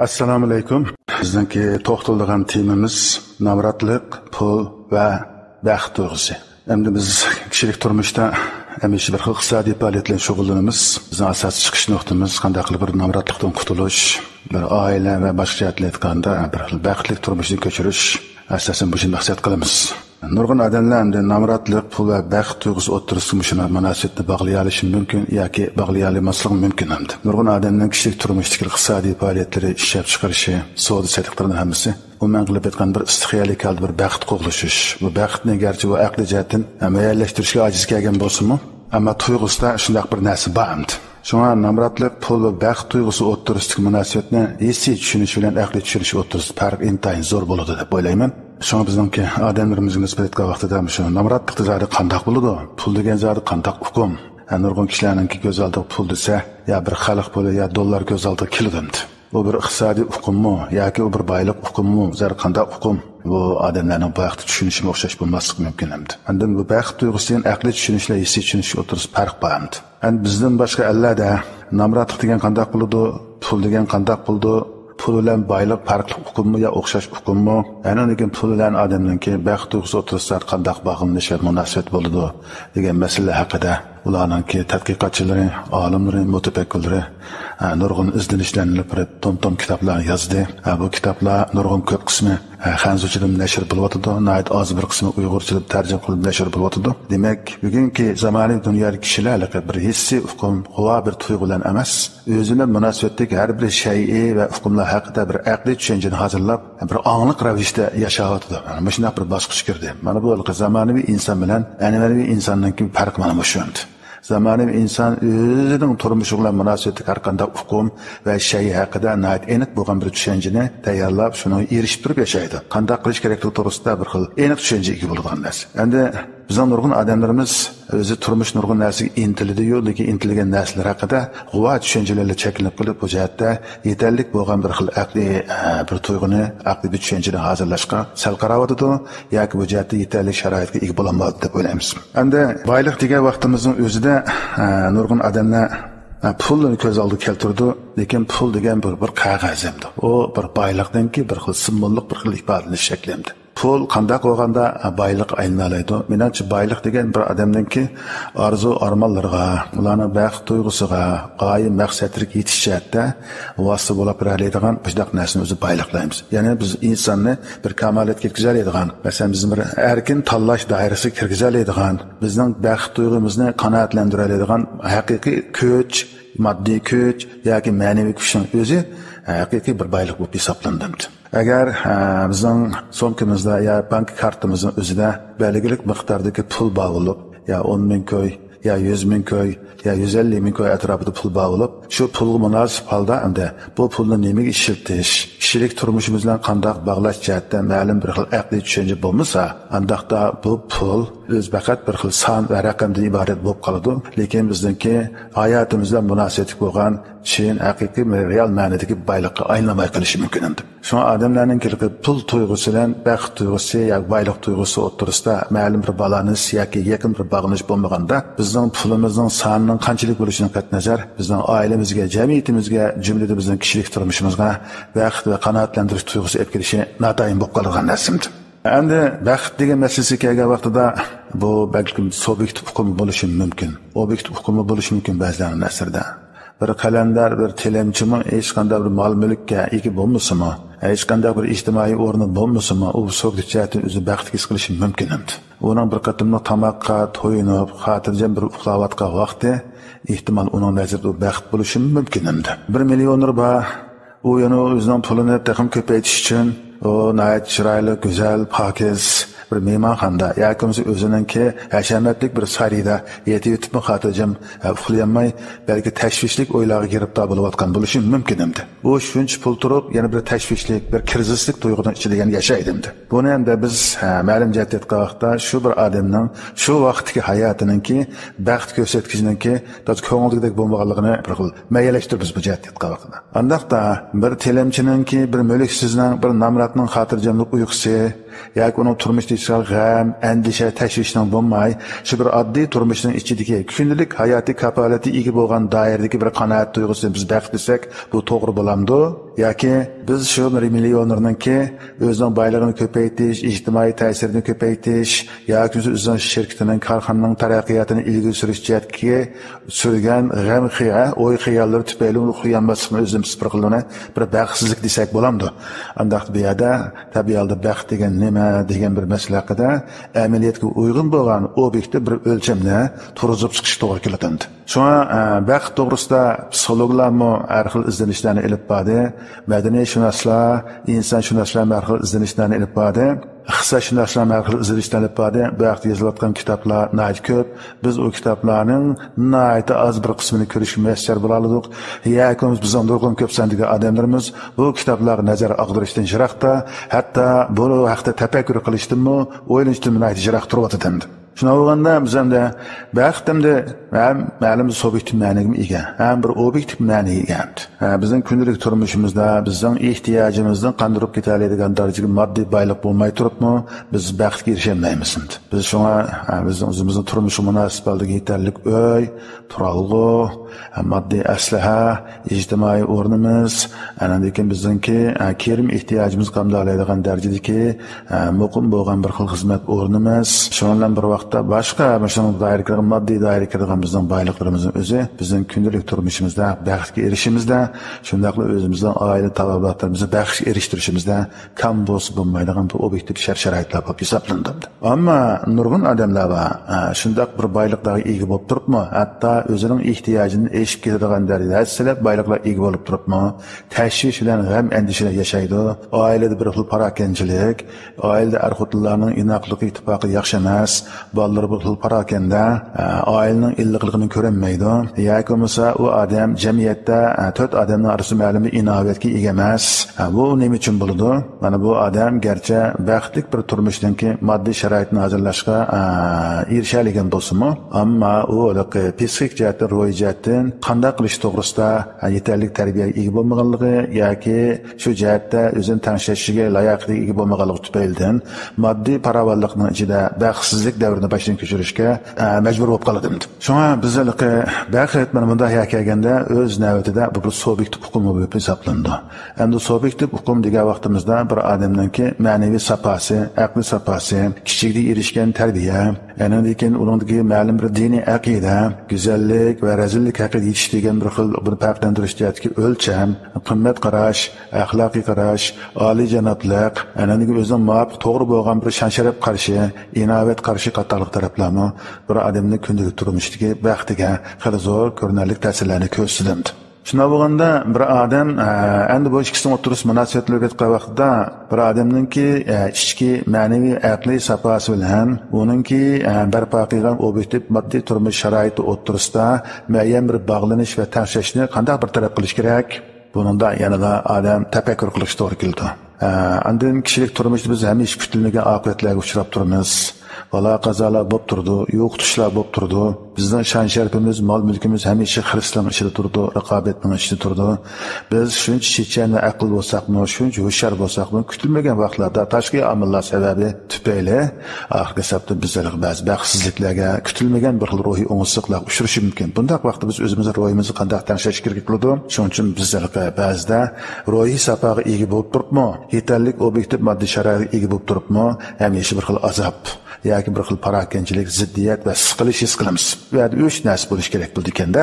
Assalomu alaykum. Bizningki to'xtalgan temamiz navratlik, pul va baxt tuyg'usi. Endi biz kishilik turmushda hamisha bir xil iqtisodiy faoliyatlar shug'ullanamiz. Bizning asosiy chiqish nuqtamiz qanday qilib bir navratlikdan qutulish, bir oila va boshqa jihatlar aytganda bir xil baxtli turmushni ko'chirish asosan bu maqsad qilamiz. Nurg'un odamlar endi navratlik, pul va baxt tuyg'usi o'rtasida mushuna munosabatni bog'lay olishi mumkin yoki bog'lay olmasligi mumkin hamda. Nurg'un odamning kishilik turmushdagi iqtisodiy faoliyatlari, ishlab chiqarishi, savdo sotiqlarning hammasi umuman qilib aytgan bir istiqyoliy kaldi bir baxt qo'g'lishish. Bu baxtni garchi u aqliy jihatdan amaliyalashtirishga ojiz kelgan bo'lsa-mu, ammo tuyg'usida shunday bir narsa bor hamda. Shunga navratlik, pul va baxt tuyg'usi o'rtasidagi munosabatni hissiy tushunish bilan aqliy tushunish o'rtasida farq intayin zo'r bo'ladi deb o'ylayman. Shunga bizningki odamlarimizga nisbat etgan vaqtida shu navratlik zodi qanday bo'ladi? Pul degan zodi qanday hukm? Nurg'un kishilarningki ko'z oldida pul desa, ya bir xalq puli ya dollar ko'z oldida keladi. Bu bir iqtisodiy hukmmi yoki u bir boylik hukmmi? Zar qanday hukm? Bu odamlarning baxtni tushunishga o'xshash bo'lmasligi mumkin hamda. Endi bu baxt tuyg'usining aqliy tushunishlar, hissiy tushunishga o'rtasida farq bor hamda. Endi bizdan boshqa allarda navratlik degan qanday bo'ladi? Pul degan qanday bo'ladi? Pul bilan boylik farqli hukmmi yo o'xshash hukmmi? Ya'ni lekin pul bilan odamningki baxt tuyg'usi o'rtasida qanday bog'lanish va munosabat bo'ladi degan masala haqida ularningki tadqiqotchilari, olimlari, mutafakkirlari nurg'un izlanishlarni qilib tom kitoblar yozdi. Bu kitoblar nurg'un ko'p qismi xanzuchada nashr bo'lyotdi, nayt oz bir qismi uyg'urchada tarjima qilib nashr bo'lyotdi. Demak, bugungi zamonaviy dunyoda kishilar bir hissiy hukm, quva bir tuyg'u bilan emas, o'zining munosabatdagi har bir shay'i va hukmlar haqida bir aqliy tushunchani hozirlab, bir onglik ravishda yashayotdi. Mana shunday bir bosqich kirdi. Mana bu zamonaviy inson bilan an'anaviy insonning farqi mana bu shunday. Zamonaviy inson o'zining turmushi bilan munosabatda har qanday hukm va shay haqida aniq bo'lgan bir tushunchani tayyorlab, shuni erishib turib yashaydi. Qanday qilish kerakligi to'g'risida bir xil aniq tushunchaga ega bo'lgan narsa. Endi bizning nurg'un odamlarimiz o'zi turmush nurg'un narsaga intiladi-yu, lekin intilgan narsalar haqida g'uvat tushunchalarga cheklanib qilib, bu jihatda yetarli bo'lgan bir xil aqliy bir tuyg'uni, aqliy bir tushunchani hozirlashga sal qaravotdi yoki bu jihatda yetarli sharoitga ega bo'lolmadi deb o'ylaymiz. Endi boylik degan vaqtimizning o'zida nurg'un odamlar pulni ko'z oldiga keltirdi, lekin pul degan bir qog'oz hamda. U bir boylikdanki bir xil simbollik, bir xil ifodalanish shakli hamda. Pul qanday bo'lganda boylik aylanadi. Menimcha boylik degan bir odamningki orzu armonlariga, ularning baxt tuyg'usiga, qoyim maqsadlarga yetishishda vosita bo'lib beradigan buzdaq narsani o'zi boylik deymiz. Ya'ni biz insonni bir kamolatga yetkazadigan, masalan biz bir erkin tanlash doirasiga kirgizadigan, bizning baxt tuyg'umuzni qanoatlantiradigan haqiqiy kuch, moddiy kuch yoki ma'naviy kuchning o'zi haqiqiy bir boylik bo'lib hisoblanadi. Agar bizning so'mkamizda ya bank kartamizning o'zida belgilik miqdordagi pul bor bo'lib, ya 10 ming ko'y, ya 100 ming ko'y, ya 150 ming ko'y atrofida pul bor bo'lib, shu pulga munosib holda endi bu pulni nimaga ishlatish, kishilik turmushimiz bilan qanday bog'lash jihatda ma'lum bir xil aqliy tushuncha bo'lmasa, andaqda bu pul o'z faqat bir xil son va raqamdan iborat bo'lib qoladi. Lekin bizningki hayotimizda munosabatli bo'lgan chin haqiqiy real ma'nodagi boylikqa aylanmay qolishi mumkin endi. Shu odamlarning pul tuyg'usi bilan baxt tuyg'usi yoki boylik tuyg'usi o'rtasida ma'lum bir balans yoki yaqin bir bog'lanish bo'lmaganda, bizning pulimizning sonining qanchalik bo'lishidan qat'iy nazar, bizning oilamizga, jamiyatimizga, jumladan bizning kishilik turmushimizga baxt va qanoatlantirish tuyg'usi olib kelishi notayin bo'lib qolgan narsamdi. Endi baxt degan masalasiga kelgan vaqtida bu balkim subyektiv hukm bo'lishi mumkin. Obyektiv hukm bo'lishi mumkin ba'zilar narsalarda. Bir qalandar, bir tilamchimi, hech qanday bir mol-mulkka ega bo'lmasa-mu, hech qanday bir ijtimoiy o'rni bo'lmasa-mu, u subyektiv jihatdan o'zi baxtga his qilishi mumkin endi. Uning bir qatimli tamoqqa to'yinib, xotirjam bir uxlayotgan vaqti ehtimol uning nazarida baxt bo'lishi mumkin endi. 1 millioner bor, u yana o'zining pulini taqim ko'paytirish uchun o nayet chiroyli, go'zal, pokiz bir mehmonxonada yoki o'zininki hashamatlik bir sariyda yetib xotirjam uxlayolmay balki tashvishlik o'ylarga giribdor bo'layotgan bo'lishi mumkin endi. U shuncha pul turib, yana bir tashvishlik, bir krizislik tuyg'udan ichida yashaydi endi. Buni endi biz ma'lum jihatdan vaqtda shu bir odamning shu vaqtdagi hayotiningki baxt ko'rsatkichininki ko'ngildagidek bo'lmaganligini bir xil mayallashtirib biz bu jihatdan vaqtda. Andaqda bir tilamchininki bir mulksizning bir namratning xotirjamlik uyqusi yoki uning turmushda g'am, andisha, tashvishning bo'lmay, shu bir oddiy turmushning ichidagi kundalik hayotiy kafolati ega bo'lgan doiradagi bir qanoat tuyg'usini biz baxt desak, bu to'g'ri bo'lamdi? Yoki biz shu millionerninki o'zining boyligini ko'paytirish, ijtimoiy ta'sirini ko'paytirish yoki o'zining shirkatining, korxonaning taraqqiyotini ilgari surish jihatiga surgan g'am xiya, o'y xiyollar tufayli uxlayanmaslikni o'zimiz bir baxtsizlik desak bo'lamdi. Andaq bu yerda tabiiyatda baxt degan nima degan bir masala haqida amaliyotga uyg'un bo'lgan obyektiv bir o'lchamni turg'izib chiqish to'g'ri keladi. Shuna baxt to'g'risida psixologlarmi har xil izlanishlarni olib bordi, madaniyatshunaslar, insonshunoslar har xil izlanishlarni olib bordi. Ixtisosshunoslar har xil izlanishlarni olib bordi. Bu vaqtda yozilayotgan kitoblar nayt ko'p. Biz o kitoblarning nayt az bir qismini ko'rishga muyassar bo'la oldik. Yoki bizning nurg'un ko'p sonli odamlarimiz bu kitoblarni nazar og'dirishdan yiroqda, hatto bu haqda tafakkur qilishdanmi, o'ylashdan nayt yiroq turibdi. Shuna bo'lganda biz hamda baxt hamda ma'lum subyektiv ma'noga ega, ham bir obyektiv ma'noga ega. Bizning kundalik turmushimizda bizning ehtiyojimizni qandirib ketadigan darajaga moddiy boylik bo'lmay turibmi, biz baxtga erisha olmaymiz. Biz shunga o'zimizning turmush munosabatlarga yetarlik uy, turalg'u, moddiy aslaha, ijtimoiy o'rnimiz, anandan bizningki kerim ehtiyojimiz qamdalaydigan darajadagi muqim bo'lgan bir xil xizmat o'rnimiz, shundan bir vaqtda boshqa doiraga moddiy doiraga kirgan bizning boyliqlarimizning o'zi bizning kundalik turmushimizda baxtga erishishimizda, shundaqla o'zimizning oila talablarimizni baxtga erishtirishimizda kam bo'lsa bo'lmaydigan bir obyektiv shart-sharoitlar bo'lib hisoblanadi. Ammo nurg'un odamlar va shundaq bir boyliqlarga ega bo'lib turibmi, hatto o'zining ehtiyojini eshib ketadigan darajada hassalab boyliqlar ega bo'lib turibmi, tashvish bilan g'am andishalar yashaydi, oilada bir xil parokanchilik, oilada er-xotinlarning inoqligi ittifoqi yaxshi emas, bolalar bir xil parokanda, oilaning illiqligini ko'rolmaydi, yoki bo'lmasa u odam jamiyatda to'rt odamning orasida ma'lum inovatga ega emas. Bu nima uchun bo'ladi? Mana bu odam garchi baxtli bir turmushdagi moddiy sharoitni hozirlashga erishalgan bo'lsa-mu, ammo u psixik jihatdan, ro'y jihatdan qanday qilish to'g'risida yetarli tarbiyaga ega bo'lmaganligi yoki shu jihatda o'zini tanishlashiga layoqli ega bo'lmaganligi tufaylidan moddiy farovonlikning ichida baxtsizlik davrini boshdan kechirishga majbur bo'lib qoladi. Shunga bizlarga baxt mana bunday kelganda o'z navbatida bu bir subyektiv hukm bo'lib hisoblanadi. Endi subyektiv hukm degan vaqtimizda bir odamningki ma'naviy saposi, aqliy saposi, kichiklik erishgan tarbiya, lekin ulardagi ma'lum bir diniy aqida, go'zallik va razillik haqida yetishtirgan bir xil bir farqlantirish jihatga o'lcham, qimmat qarash, axloqiy qarash, oliyjanoblik, lekin o'zining muvofiq to'g'ri bo'lgan bir shansharab qarshi, inovat qarshi qatorliq taraflarni bir odamning kundalik turmushdagi baxtiga xil zo'r ko'rinarli ta'sirlarni ko'rsatadi. Shuna bo'lganda bir odam endi bu ikkisining o'rtasida munosabatlar o'tgan vaqtda bir odamningki ichki ma'naviy aqliy saposi bilan uningki barpo qilgan obyektiv moddiy turmush sharoiti o'rtasida muayyan bir bog'lanish va tanishishni qanday bir taraf qilish kerak? Buningda yanada odam tafakkur qilish to'g'ri keldi. Andin kishilik turmushda biz hamisha kutilmagan oqibatlarga uchrab turamiz. Bala qazolar bo'lib turdi, yo'qotishlar bo'lib turdi. Bizning shon sharafimiz, mol mulkimiz hamisha xiristlar ichida turdi, raqobatning ichida turdi. Biz shuncha chechan va aql bo'lsaqmi, shuncha hushyor bo'lsaqmi, kutilmagan vaqtlarda tashqi omillar sababi tufayli oxirgi hisobda bizlarga ba'zi baxtsizliklarga, kutilmagan bir xil ruhiy o'ngsizliklar uchrashi mumkin. Bunday vaqtda biz o'zimizning ruhimizni qanday tanlash kerak bo'ladi? Shuning uchun bizlarga ba'zida ruhiy safoga ega bo'lib turibmi, yetarli obyektiv moddiy sharoitga ega bo'lib turibmi, hamisha bir xil azob yoki bir xil parokanchilik, ziddiyat va siqilish his qilamiz. Bu yerda 3 narsa bo'lish kerak bo'ldi ekanda.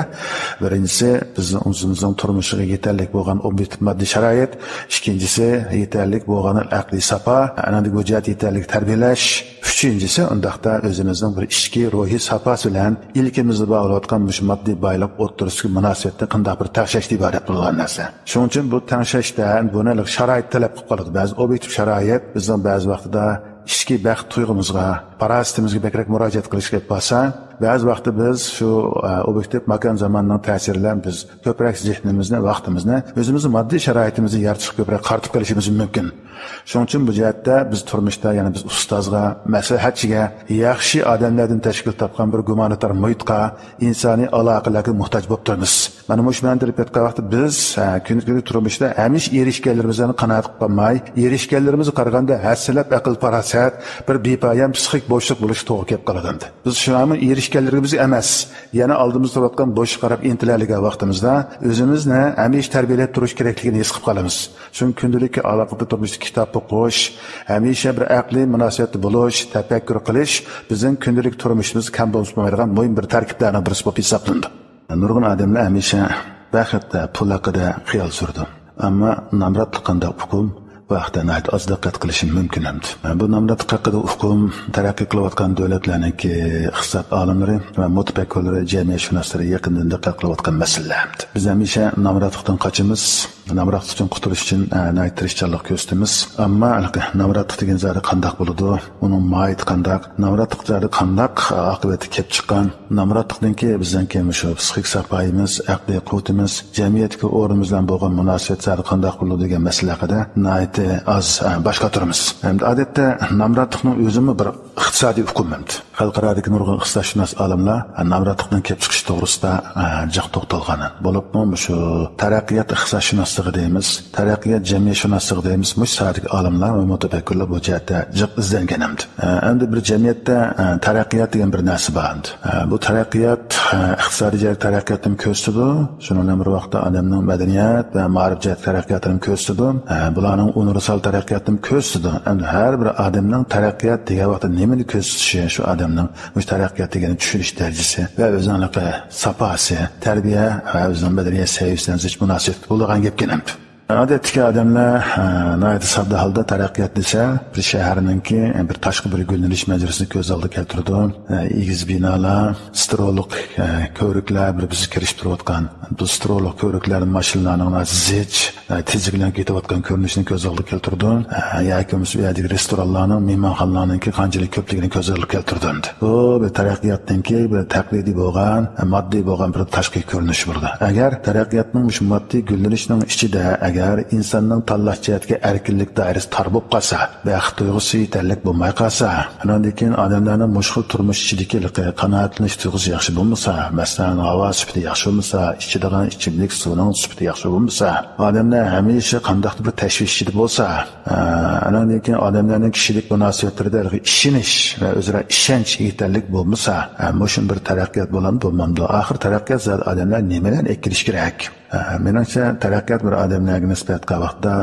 Birinchisi bizning o'zimizning turmushiga yetarli bo'lgan obyektiv moddiy sharoit, ikkinchisi yetarli bo'lgan aqliy safa, anandik bu jihat yetarli tarbiyalash, uchinchisi undaqda o'zimizning bir ichki ruhiy safasi bilan ilkimizni bog'layotgan moddiy boylik o'rtasidagi munosabatda qanday bir tashlash iborat bo'lgan narsa. Shuning uchun bu tashlashdan bunalik sharoit talab qilib qoladi. Ba'zi obyektiv sharoit bizning ba'zi vaqtida ichki baxt tuyg'umizga, parazitimizga bekrak murojaat qilishga bo'lsa, ba'zi vaqtda biz shu obyektiv makon zamonning ta'siri bilan biz ko'proq zehnimizni, vaqtimizni o'zimizni moddiy sharoitimizni yaratishga ko'proq qaratib qolishimiz mumkin. Shuning uchun bu jihatda biz turmushda, ya'ni biz ustozga, maslahatchiga, yaxshi odamlardan tashkil topgan bir gumanitar muhitga, insoniy aloqalarga muhtoj bo'lib turibmiz. Mana shu manzilga yetgan vaqtda biz kunlik turmushda hamish erishganlarimizni qanoat qilmay, erishganlarimizni qaraganda hasilab aql farosat bir bepoyon psixik bo'shliq bo'lishi to'g'ri kelib qoladi. Biz shu ham erishganlarimiz emas, yana oldimizda turayotgan bo'sh qarab intiladigan vaqtimizda o'zimizni hamish tarbiyalab turish kerakligini his qilib qolamiz. Shuning kundalik aloqada turmushda kitob o'qish, hamisha bir aqliy munosabatda bo'lish, tafakkur qilish bizning kundalik turmushimiz kam bo'lmaydigan muhim bir tarkiblarning birisi bo'lib hisoblanadi. Nurg'un odamlar hamisha baxtda, pul haqida xiyol surdi. Ammo namratlik qanday hukm vaqtda oz diqqat qilishim mumkin endi. Bu namratlik haqida hukm taraqqiy qilayotgan davlatlarningki iqtisod olimlari va mutafakkirlari, jamiyatshunoslari yaqindan diqqat qilayotgan masala. Biz hamisha namratlikdan qochamiz, namratlikdan qutulish uchun tirishchilik ko'rsatamiz. Ammo namratlik degan zodi qanday bo'ladi? Uning mohiyati qanday? Namratlik zodi qanday oqibati kelib chiqqan? Namratlikdanki bizdanki shu psixik safoyimiz, aqliy quvvatimiz, jamiyatga o'rnimiz bilan bo'lgan munosabat zodi qanday bo'ladi degan masala haqida az boshqa turamiz. Endi odatda namratlikning o'zimi bir iqtisodiy hukm endi. Xalqarodagi nurg'un iqtisodshunos olimlar namratlikdan kelib chiqish to'g'risida jiq to'xtalgan. Bo'libmi shu taraqqiyot iqtisodshunosligi deymiz, taraqqiyot jamiyatshunosligi deymiz. Mushsadik olimlar va mutafakkirlar bu jihatda jiq izlangan endi. Endi bir jamiyatda taraqqiyot degan bir narsa bor endi. Bu taraqqiyot iqtisodiy jihat taraqqiyotini ko'rsatadi. Shundan bir vaqtda odamning madaniyat va ma'rifat jihat taraqqiyotini ko'rsatadi. Bularning universal taraqqiyotini ko'rsatadi. Endi har bir odamning taraqqiyot degan vaqtda nimani ko'rsatishi, shu odamning bu taraqqiyot degan tushunish darajasi va o'zining saposi, tarbiya va o'zining madaniyat seviyasidan zich munosabat bo'lgan gap kelamdi. Odatdagi odamlar noyat sodda holda taraqqiyot desa, bir shaharninki bir tashqi bir gullanish manzarasini ko'z oldiga keltiradi. Egiz binolar, strolliq ko'riklar bir bizni kirishib turayotgan. Bu strolliq ko'riklar mashinalarning zich, tezlikdan ketayotgan ko'rinishini ko'z oldiga keltiradi. Yoki bu yerdagi restoranlarning, mehmonxonalarningki qanchalik ko'pligini ko'z oldiga keltiradi. Bu bir taraqqiyotninki bir taqlidiy bo'lgan, moddiy bo'lgan bir tashqi ko'rinish bo'ldi. Agar taraqqiyotning shu moddiy gullanishning ichida agar insonning tanlash jihatga erkinlik doirasi tor bo'lib qolsa, baxt tuyg'usi yetarlik bo'lmay qolsa, undan keyin odamlarning mushkul turmush ichidagi qanoatlanish tuyg'usi yaxshi bo'lmasa, masalan, havo sifati yaxshi bo'lmasa, ichadigan ichimlik suvining sifati yaxshi bo'lmasa, odamlar hamisha qandaqdir bir tashvish ichida bo'lsa, undan keyin odamlarning kishilik munosabatlarida ishonish va o'zaro ishonch yetarlik bo'lmasa, mushun bir taraqqiyot bo'lmamdi. Oxir taraqqiyot zot odamlar nimadan ekkilish kerak? Menimcha taraqqiyot bir odamlarga nisbatan vaqtda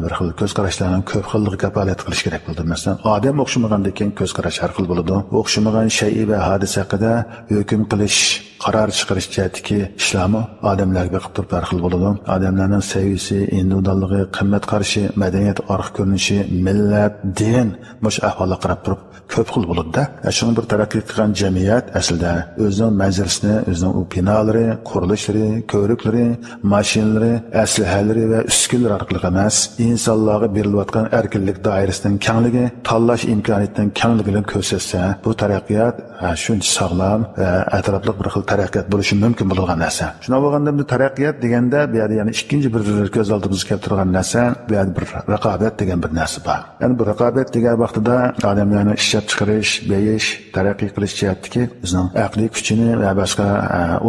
bir xil ko'z qarashlarning ko'p xilligiga kafolat qilish kerak bo'ldi. Masalan, odam o'xshamagandan keyin ko'z qarash har xil bo'ladi. O'xshamagan shay va hodisa haqida hukm qilish, qaror chiqarish jihatdagi ishlarmi odamlarga qilib turib har xil bo'ladi. Odamlarning sevgisi, individualligi, qimmat qarashi, madaniyat, orqa ko'rinishi, millat, din mush ahvolga qarab turib ko'p xil bo'ladi-da. Shuni bir taraqqiyot qilgan jamiyat aslida o'zining manzarasini, o'zining binolari, qurilishlari, ko'riklari, mashinalari, aslahalari va uskunlar orqali emas, insonlarga berilayotgan erkinlik doirasining kengligi, tanlash imkoniyatining kengligini ko'rsatsa, bu taraqqiyot shuncha sog'lom va atrofli bir xil taraqqiyot bo'lishi mumkin bo'lgan narsa. Shuna bo'lganda bu taraqqiyot deganda bu yerda yana ikkinchi bir ko'z oldimizga kelib turgan narsa, bu yerda bir raqobat degan bir narsa bor. Ya'ni bu raqobat degan vaqtida odamlarning ishlab chiqarish, beyish, taraqqiy qilish jihatdagi bizning aqliy kuchini va boshqa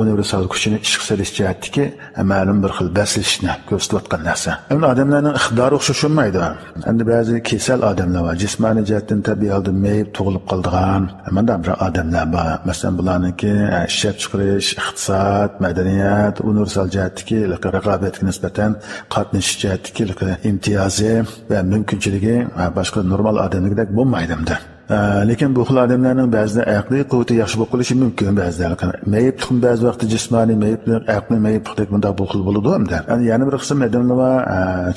universal kuchini ishga solish jihatdagi ma'lum bir xil baslashni ko'rsatayotgan narsa. Endi odamlarning iqtidori o'xshashmaydi. Endi ba'zi kasal odamlar bor, jismoniy jihatdan tabiiy holda meyib tug'ilib qoldigan, mana bir odamlar bor. Masalan, bularniki ishlab chiqarish, iqtisod, madaniyat, universal jihatdagi raqobatga nisbatan qatnashish jihatdagi imtiyozi va mumkinchiligi boshqa normal odamlardek bo'lmaydi. Lekin bu xil odamlarning ba'zida aqliy quvvati yaxshi bo'lib qolishi mumkin, ba'zida mayiblik ba'zi vaqtda jismoniy mayiblik, aqliy mayiblik bunda bu xil bo'ladi hamda. Yana bir qism odamlar bor,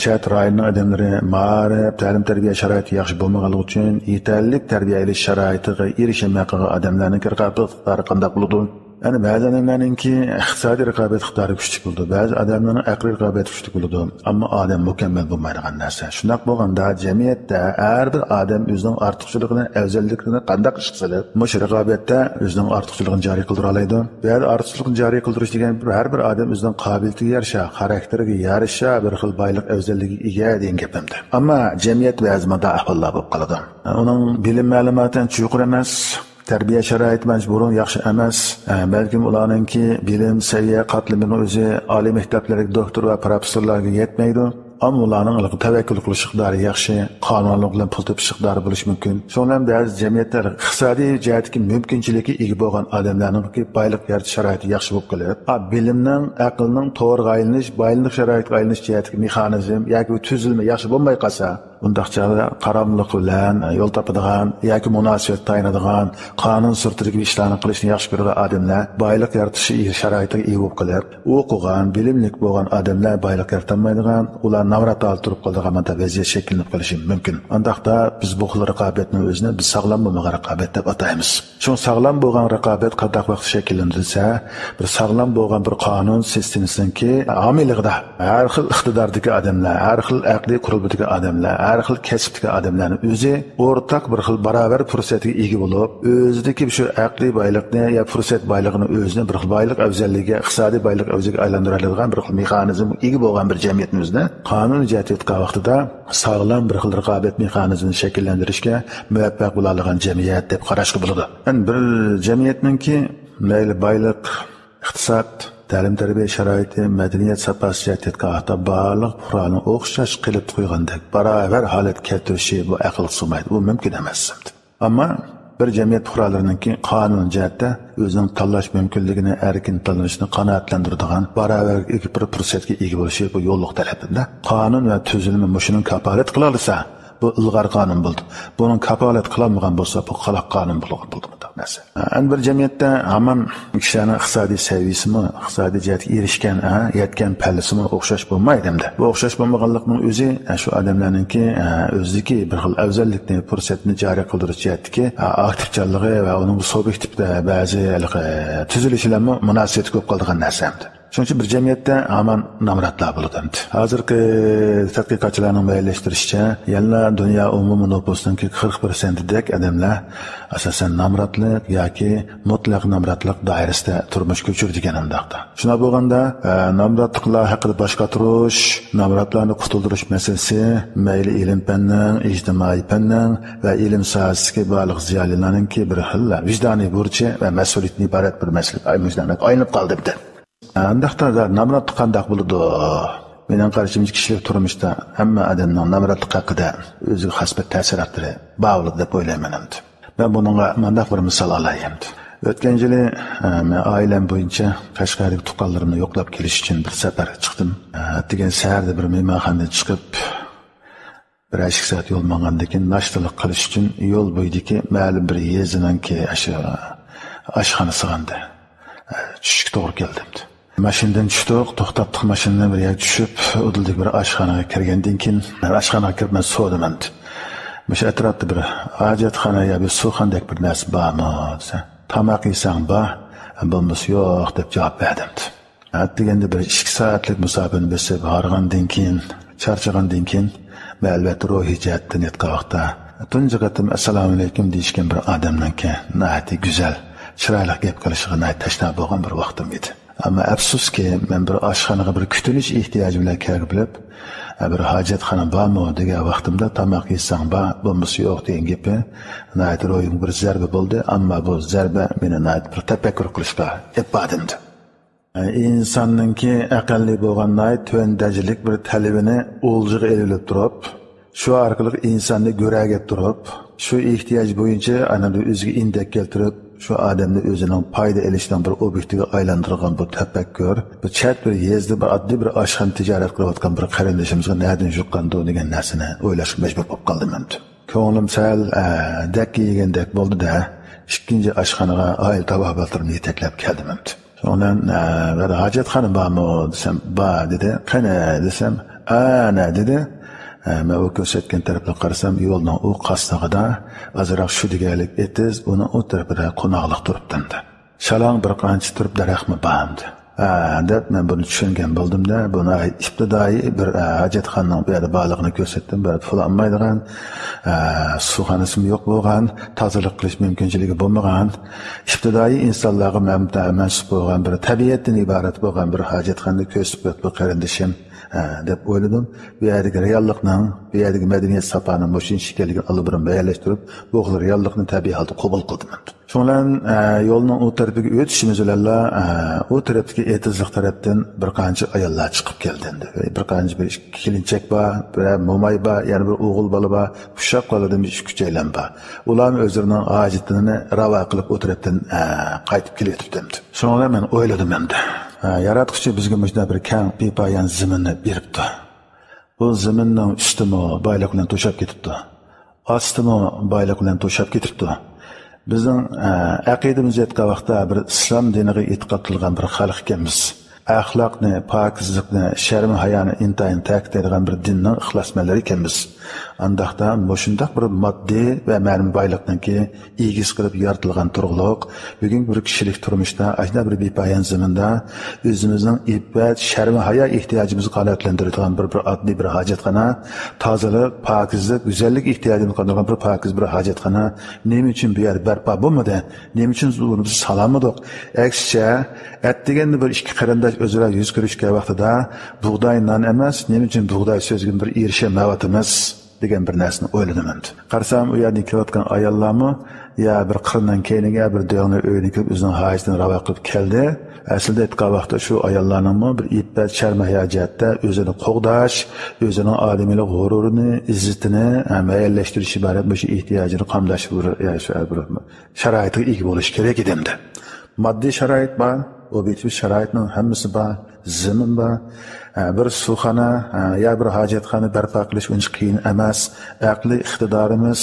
chat rayonning odamlari ma'rif, ta'lim-tarbiya sharoiti yaxshi bo'lmaganligi uchun yetarli tarbiyali sharoitiga erishilmay qolgan odamlarning raqobatlari qanday bo'ladi? Yani ba'zi adamlarninki iqtisodiy raqobat iqtidori kuchli bo'ldi, ba'zi adamlarning aqliy raqobat kuchli bo'ldi, ammo odam mukammal bo'lmaydigan narsa. Shunday bo'lganda jamiyatda har bir odam o'zining ortiqchiligini, afzallikini qanday ish qilib, mush raqobatda o'zining ortiqchiligini joriy qildira oladi. Bu ortiqchilikni joriy qildirish degan har bir odam o'zining qobiliyatiga yarasha, xarakteriga yarasha bir xil boylik afzalligiga ega degan gapimdi. Ammo jamiyat ba'zida ahvollar bo'lib qoladi. Uning bilim ma'lumotidan chuqur emas, tarbiya sharoiti majburan yaxshi emas. Balkim ularningki bilim saviya qatlamining o'zi oliy maktablardagi doktor va professorlarga yetmaydi. Ammo ularning tavakkul qilish iqtidori yaxshi, qonunlik bilan pul topish iqtidori bo'lishi mumkin. Shundan ba'zi jamiyatlar iqtisodiy jihatdagi mumkinchilikka ega bo'lgan odamlarning boylik yaratish sharoiti yaxshi bo'lib qoladi. Bilimning, aqlning to'g'ri aylanish, boylik sharoitiga aylanish jihatdagi mexanizm yoki tuzilma yaxshi bo'lmay qolsa, undaq chog'da qaramliq bilan yo'l topadigan yoki munosabat tayinadigan qonun surtidagi ishlarni qilishni yaxshi ko'rgan odamlar boylik yaratish sharoitiga ega bo'lib qoladi. O'qigan, bilimli bo'lgan odamlar boylik yaratolmaydigan, ular navrat olib turib qoladigan vaziyat shakllanib qolishi mumkin. Undaqda biz bu xil raqobatni o'zini biz sog'lom bo'lmagan raqobat deb ataymiz. Shu sog'lom bo'lgan raqobat qanday vaqt shakllantirilsa, bir sog'lom bo'lgan bir qonun sistemasiniki homiyligida har xil iqtidordagi odamlar, har xil aqliy qurilmadagi odamlar, har xil kasbdagi odamlarning o'zi o'rtaq bir xil barobar fursatga ega bo'lib, o'zidagi shu aqliy boylikni ya fursat boyligini o'zini bir xil boylik afzalligiga, iqtisodiy boylik afzalligiga aylantiradigan bir xil mexanizm ega bo'lgan bir jamiyatimizni qonun ijod etgan vaqtida sog'lom bir xil raqobat mexanizmini shakllantirishga muvaffaq bo'ladigan jamiyat deb qarashga bo'ladi. Bir jamiyatninki mayli boylik, iqtisod, ta'lim-tarbiya sharoiti, madaniyat saposi jihatdan hatta barliq qurolni o'xshash qilib qo'ygandek barobar holat keltirishi bu aql sig'maydi, bu mumkin emas. Ammo bir jamiyat fuqarolarininki qonun jihatda o'zining tanlash mumkinligini, erkin tanlashni qanoatlantiradigan barobar bir fursatga ega bo'lishi bu yo'lliq talabida. Qonun va tuzilma mushuning kafolat qila olsa, bu ilg'or qonun bo'ldi. Buning kafolat qilolmagan bo'lsa, bu qaloq qonun bo'lgan bo'ldi. Bir jamiyatda hamon kishilarning iqtisodiy saviyasimi, iqtisodiy jihatga erishgan, yetgan pallasimi o'xshash bo'lmaydi hamda. Bu o'xshash bo'lmaganlikning o'zi shu odamlarningki o'zidagi bir xil afzallikni, fursatni joriy qildirish jihatdagi aktivchanligi va uning subyektivda ba'zi tuzilishlarga munosabat ko'p qoladigan narsa hamda. Shuning uchun bir jamiyatda hamon nomratlar bo'ladi. Hozirgi tadqiqotchilarning bayanlashtirishi, yana dunyo umumiy nufusining 40% dek odamlar asosan nomratlik yoki mutlaq nomratlik doirasida turmush ko'chirdigan hamdaqda. Shuna bo'lganda, nomratliklar haqida bosh qotirish, nomratlarni qutuldirish masalasi mayli ilm fanning, ijtimoiy fanning va ilm sohasiga bog'liq ziyolilarningki bir xil vijdoniy burchi va mas'uliyatni iborat bir masala aylanib qoldi bitta. Andaqda nomratlik qanday bo'ladi? Mening qarashimcha kishilik turmushda hamma odamning nomratlik haqida o'ziga xos bir ta'siriyotlari bog'liq deb o'ylayman hamda. Men buningga mandaq bir misol olayim. O'tgan yili men oilam bo'yicha Qashqarga tuqqanlarimni yo'qlab kelish uchun bir safar chiqdim. Degan saharda bir mehmonxonaga chiqib bir ashik soat yo'l mangandan keyin nashtalik qilish uchun yo'l bo'yidagi ma'lum bir yezinanki oshxona sig'indi. Tushishga to'g'ri keldi. Mashinadan tushdik, to'xtatdik mashinadan bir yerga tushib, o'dildik bir oshxonaga kirgandan keyin oshxonaga kirib men so'radim. O'sha atrofda bir hojatxona yo bir suvxandek bir narsa bormi desa, tomoq yesang bor, bo'lmasa yo'q deb javob berdim. Deganda bir 2 soatlik musofirni besib horg'andan keyin, charchagandan keyin men albatta ruhiy jihatdan yetgan vaqtda tunji qatim assalomu alaykum deyishgan bir odamningki nihoyatda go'zal, chiroyli gap qilishiga tashna bo'lgan bir vaqtim edi. Ammo afsuski men bir oshxonaga bir kutilish ehtiyoji bilan kelib bilib, bir hojatxona bormi degan vaqtimda tomoq yesang bor, bo'lmasa yo'q degan gapi nihoyat ro'yimga bir zarba bo'ldi. Ammo bu zarba meni nihoyat bir tafakkur qilishga epodimdi. İnsanningki aqlli bo'lgan tuvan darajalik bir talabini o'ljiga elib turib, shu orqali insonni go'raga turib, shu ehtiyoj bo'yicha ana o'ziga indak keltirib, şu adamni o'zining foyda elishdan bir obyektiga aylantirgan bu tafakkur, bu chat bir yezdi bir oddiy bir oshxona tijorat qilayotgan bir qarindishimizga na'dan yuqqandi degan narsani o'ylashga majbur bo'lib qoldim men. Ko'nglim sal dakki yegandek bo'ldi-da, ikkinchi oshxonaga oil tabobatlarni yetaklab keldim men. Ondan bir hojatxona bormi desam, "Bor" dedi. "Qani" desam, "Ana" dedi. Men o ko'rsatgan tarafga qarasam, yo'lning u qasdig'ida azroq shu deganlik etiz, uni o tarafida qo'noqliq turibdi. Şalang bir qancha turib daraxtmi bamdi. Deb men buni tushungan bo'ldimda, buni ibtidoiy bir hojatxonaning bu yerda borligini ko'rsatdim. Bir pul olmaydigan, suxonasi yo'q bo'lgan, tozalik qilish mumkinchiligi bo'lmagan, ibtidoiy insonlarga mansub bo'lgan bir tabiatdan iborat bo'lgan bir hojatxonani ko'rsatib bu qarindishim deb o'yladim. Bu yerdagi reallikning, bu yerdagi madaniyat safaning moshin shikaliga olib bilan bayonlashtirib, bu reallikni tabiiy holda qabul qildim. Shundan yo'lning o tarafiga o'tishimiz bilan o tarafdagi etizlik tarafdan bir qancha ayollar chiqib keldi. Bir qancha bir kelinchak bor, bir mo'may bor, yana bir o'g'il bola bor, pushab qoladigan bir kuchaylan bor. Ularning o'zlarining hojatini ravo qilib o tarafdan qaytib kelyapti. Shundan men o'yladim endi. Yaratuvchi bizga mana bir keng bepoyon zaminni beribdi. Bu zaminning ustimi boylik bilan to'shab ketibdi. Ostimi boylik bilan to'shab ketibdi. Bizning aqidamizga aytgan vaqtda bir islom diniga e'tiqod qilgan bir xalq ekanmiz. Axloqni, pokizlikni, sharm hayoni intayin ta'kidlaydigan bir dinning ixlosmandlari ekanmiz. Andaqda shundoq bir moddiy va ma'naviy boylikniki egiz qilib yaratilgan turg'uliq bugungi bir kishilik turmushda ajna bir bepoyon zaminda o'zimizning iffat, sharm hayo ehtiyojimizni qanoatlantiradigan bir oddiy bir hojatxona, tozalik, pokizlik, go'zallik ehtiyojini qondirgan bir pokiz bir hojatxona nima uchun bu yer barpo bo'lmadi? Nima uchun biz salomladik? Aksicha, atdeganda bir ikki qarindosh o'zaro yuz ko'rishgan vaqtida bug'doy non emas, nima uchun bug'doy so'zga bir erishamayotimiz degan bir narsani o'yladim endi. Qarasam, u yerda kelayotgan ayollarmi ya bir qirnan keyniga bir do'ngni o'yini kelib o'zining hojatini ravo qilib keldi. Aslida aytgan vaqtda shu ayollarning bir iffat, sharm hayojatda o'zini qo'g'dash, o'zining odamiylik g'ururini, izzatini mayallashtirish iborat bu ehtiyojini qamdash bir sharoitga ega bo'lish kerak edi endi. Moddiy sharoit bor, objektiv sharoitning hammasi bor, zamin bor. Bir suxona ya bir hojatxona barpo qilish uncha qiyin emas. Aqliy iqtidorimiz,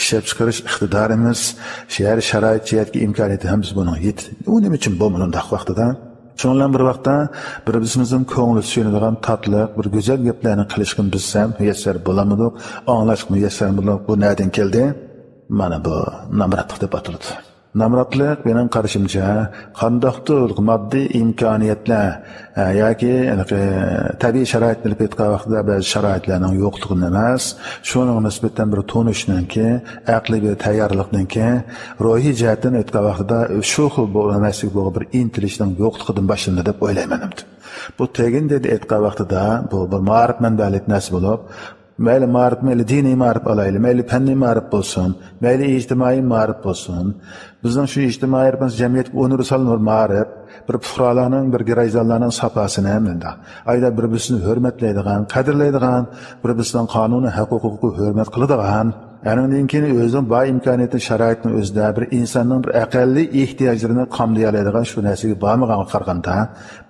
ishlab chiqarish iqtidorimiz, shahar sharoit jihatga imkoniyati ham biz buning yet. U nima uchun bo'lmadi undaq vaqtida? Shundan bir vaqtda bir-birimizning ko'ngli suyunadigan tatliq, bir go'zal gaplarni qilishga biz ham muyassar bo'lamidik. Anglashga muyassar bo'lib, bu nerdan keldi? Mana bu namratlik deb ataladi. Namratlik benim qarashimcha qandoqdir moddiy imkoniyatlar yoki tabiiy sharoitlar aytgan vaqtida ba'zi sharoitlarning yo'qligi emas, shuning nisbatan bir to'nishningki, aqliy bir tayyorlikningki, ruhiy jihatdan aytgan vaqtida shu xil bo'lmaslik bo'lgan bir intilishning yo'qligidan boshlandi deb o'ylayman. Bu tegin dedi aytgan vaqtida bu bir ma'rif manbalik narsa bo'lib, mayli ma'rif, mayli diniy ma'rif olaylik, mayli fanniy ma'rif bo'lsin, mayli ijtimoiy ma'rif bo'lsin. Bizning shu ijtimoiy jamiyat universal ma'rif bir fuqarolarning, bir girayzonlarning safosini hamda ayda bir-birini hurmatlaydigan, qadrlaydigan, bir-birining qonuniy huquqiga hurmat qiladigan, Anından keyin o'zining bor imkoniyatni, sharoitni o'zida bir insonning bir aqalliy ehtiyojlarini qamday oladigan shu narsaga bormaganiga qaraganda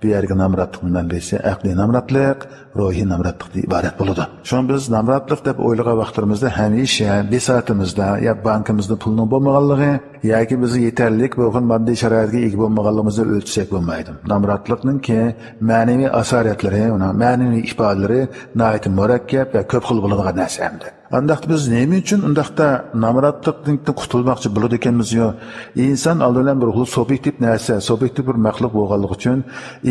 bu yerga namratlik bilan birisi aqliy namratlik, ruhiy namratlik deb iborat bo'ladi. Shuni biz namratlik deb o'ylagan vaqtlarimizda hamisha besotimizda ya bankimizda pulning bo'lmaganligi yoki bizga yetarli bo'lgan moddiy sharoitga ega bo'lmaganligimizni o'lchasak bo'lmaydi. Namratlikning ma'naviy asoratlari, uning ma'naviy ifodalari nihoyat murakkab va ko'p xil bo'ladigan narsa hamdir. Andaqda biz nima uchun undaqda namratlikdan qutulmoqchi bo'ladi ekanmiz yo? Inson aldidan bir subyektiv narsa, subyektiv bir maxluq bo'lganligi uchun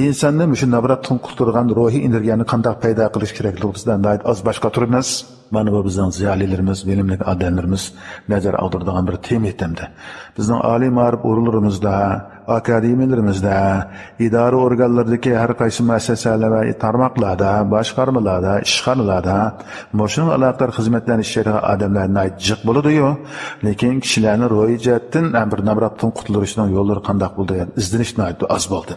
insonni shu namratlikdan qutulgan ruhiy energiyani qanday paydo qilish kerakligidan az boshqa turibmiz. Mana bu bizning ziyolilarimiz, bilimli odamlarimiz nazar oldiradigan bir tema etimdi. Bizning oliy ma'rif o'rinlarimizda, akademiyalarimizda, idora organlaridagi har qaysi muassasalar va tarmoqlarda, boshqarmalarda, ishxonalarda mashina aloqalar xizmatlarini ishlaydigan odamlarning jiq bo'ladi-yu, lekin kishilarning ro'yi jihatdan bir namratdan qutulishining yo'llari qanday bo'ldi, izlanishni az bo'ldi.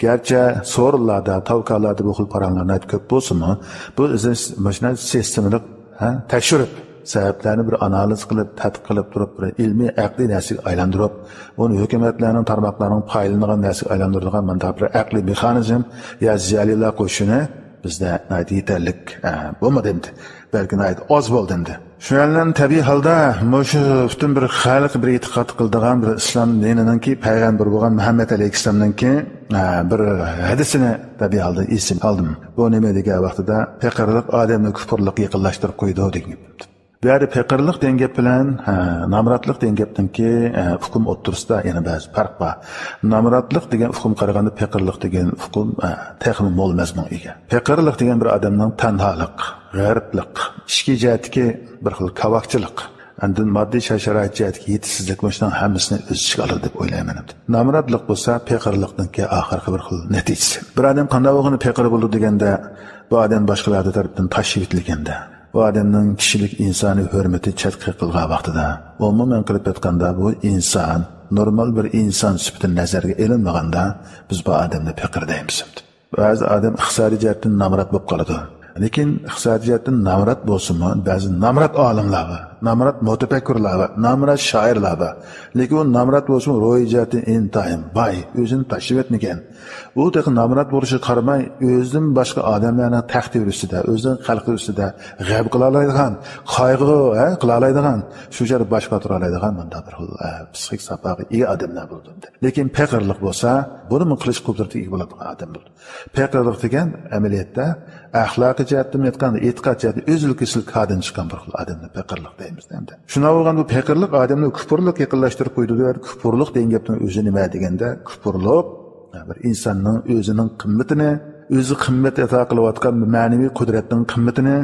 Gerçi sorularda, tavkalarda bu xil paralarlar ko'p bo'lsa-mu, bu mashina sistemini tekshirib, sabablarni bir analiz qilib, tadqiq qilib turib, bir ilmiy aqliy narsaga aylantirib, uni hukumatlarning tarmoqlarining foydalanigan narsaga aylantiradigan mana bir aqliy mexanizm ya ziyolilar qo'shini bizda yetarlik bo'lmadi endi. Balki oz bo'ldi endi. Shundan tabiiy holda shu butun bir xalq bir e'tiqod qiladigan bir islom dinininki payg'ambar bo'lgan Muhammad alayhissalomninki bir hadisini tabiiy holda esim oldim. Bu nima degan vaqtida faqirlik odamni kufrlikka yaqinlashtirib qo'ydi degan. Bari pekirlik degan gap bilan namratlik degan gapdanki hukm o'ttirisida yana ba'zi farq bor. Namratlik degan hukm qaraganda pekirlik degan hukm texmi mo'l mazmun ega. Pekirlik degan bir odamning tanholik, g'ariblik, ishki jihatdagi bir xil kavakchilik, andin moddiy sharoit jihatdagi yetisizlik bo'lishdan hammasini o'z ichiga oladi deb o'ylayman. Namratlik bo'lsa pekirlikningki oxirgi bir xil natijasi. Bir odam qanday o'g'ini pekir bo'ldi deganda bu odam boshqalar tomonidan tashib etilganda bu odamning kishilik insoniy hurmati chatqa qilgan vaqtida umuman qilib aytganda bu inson normal bir inson sifatida nazarga ilinmaganda biz bu odamni pekir deymiz. Ba'zi odam iqtisodiy jihatdan namrat bo'lib qoladi. Lekin iqtisodiy jihatdan namrat bo'lsa-mu, ba'zi namrat olimlar va namrat mutafakkurlar va namrat shoirlar va lekin u namrat bo'lsa-mu ro'yi jihatdan intayin boy, o'zini tashib etmagan. Bu degan namrat bo'lishi qaramay, o'zidan boshqa odamlarning taqdiri ustida, o'zining xalqi ustida g'ab qila oladigan, qayg'u qila oladigan, shu joyda bosh qotira oladigan bunda bir xil psixik safaga ega odamlar bo'ldi. Lekin pekirlik bo'lsa, buni qilish qudratiga ega bo'ladigan odam bo'ldi. Pekirlik degan amaliyotda axloqiy jihatdan aytganda, e'tiqod jihatdan o'zlik hadin chiqqan bir xil odamni pekirlik deymiz endi. Shuna bo'lganda bu pekirlik odamni kufrlik yaqinlashtirib qo'ydi. Kufrlik degan gapning o'zi nima deganda, kufrlik bir insonning o'zining qimmatini, o'zi qimmat ato qilayotgan ma'naviy qudratning qimmatini,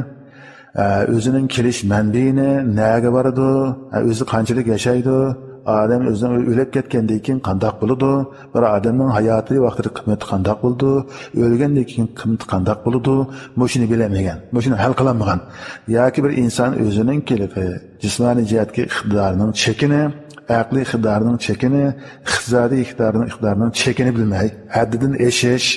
o'zining kelish manbaini, nega boradi, o'zi qanchalik yashaydi, odam o'zidan o'lib ketgandan keyin qandoq bo'ladi, bir odamning hayotiy vaqtida qimmati qandoq bo'ldi, o'lgandan keyin qimmati qandoq bo'ladi, mushuni bilamagan, mushuni hal qilolmagan yoki bir inson o'zining keligi, jismoniy jihatga iqtidorining chekini, aqliy iqtidorining chekini, iqtisodiy iqtidorining chekini bilmay, haddidan eshish,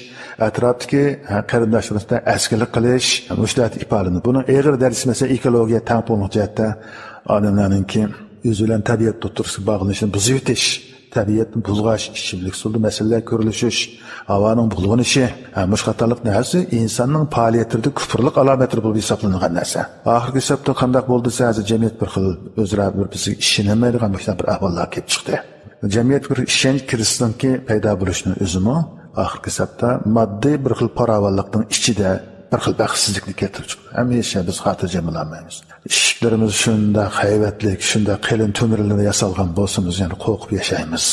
atrofdagi qarindoshlarga askilik qilish, mushtat ifodalanadi. Buni eg'ir darsimasa ekologiya tanqonlik jihatda odamlarningki o'zi bilan tabiat o'tirishga bog'lanishini buzib o'tish, tabiatni buzg'ash, ichimlik suvda masalalar ko'rilishish, havoning bulg'anishi, mushqatalik narsa insonning faoliyatida kufrlik alomatlari bo'lib hisoblangan narsa. Oxirgi hisobda qanday bo'ldi desa, jamiyat bir xil o'zra bir-biriga ishonmaydigan bir ahvollar kelib chiqdi. Jamiyat bir ishonch kirishdanki paydo bo'lishning o'zimi oxirgi hisobda moddiy bir xil farovonlikning ichida bir xil baxtsizlikni keltirib chiqdi. Hamisha biz xotirjam bo'lmaymiz. Ishlarimiz shunda hayvatlik, shunda qalin to'mirlardan yasalgan bo'lsamiz, ya'ni qo'rqib yashaymiz.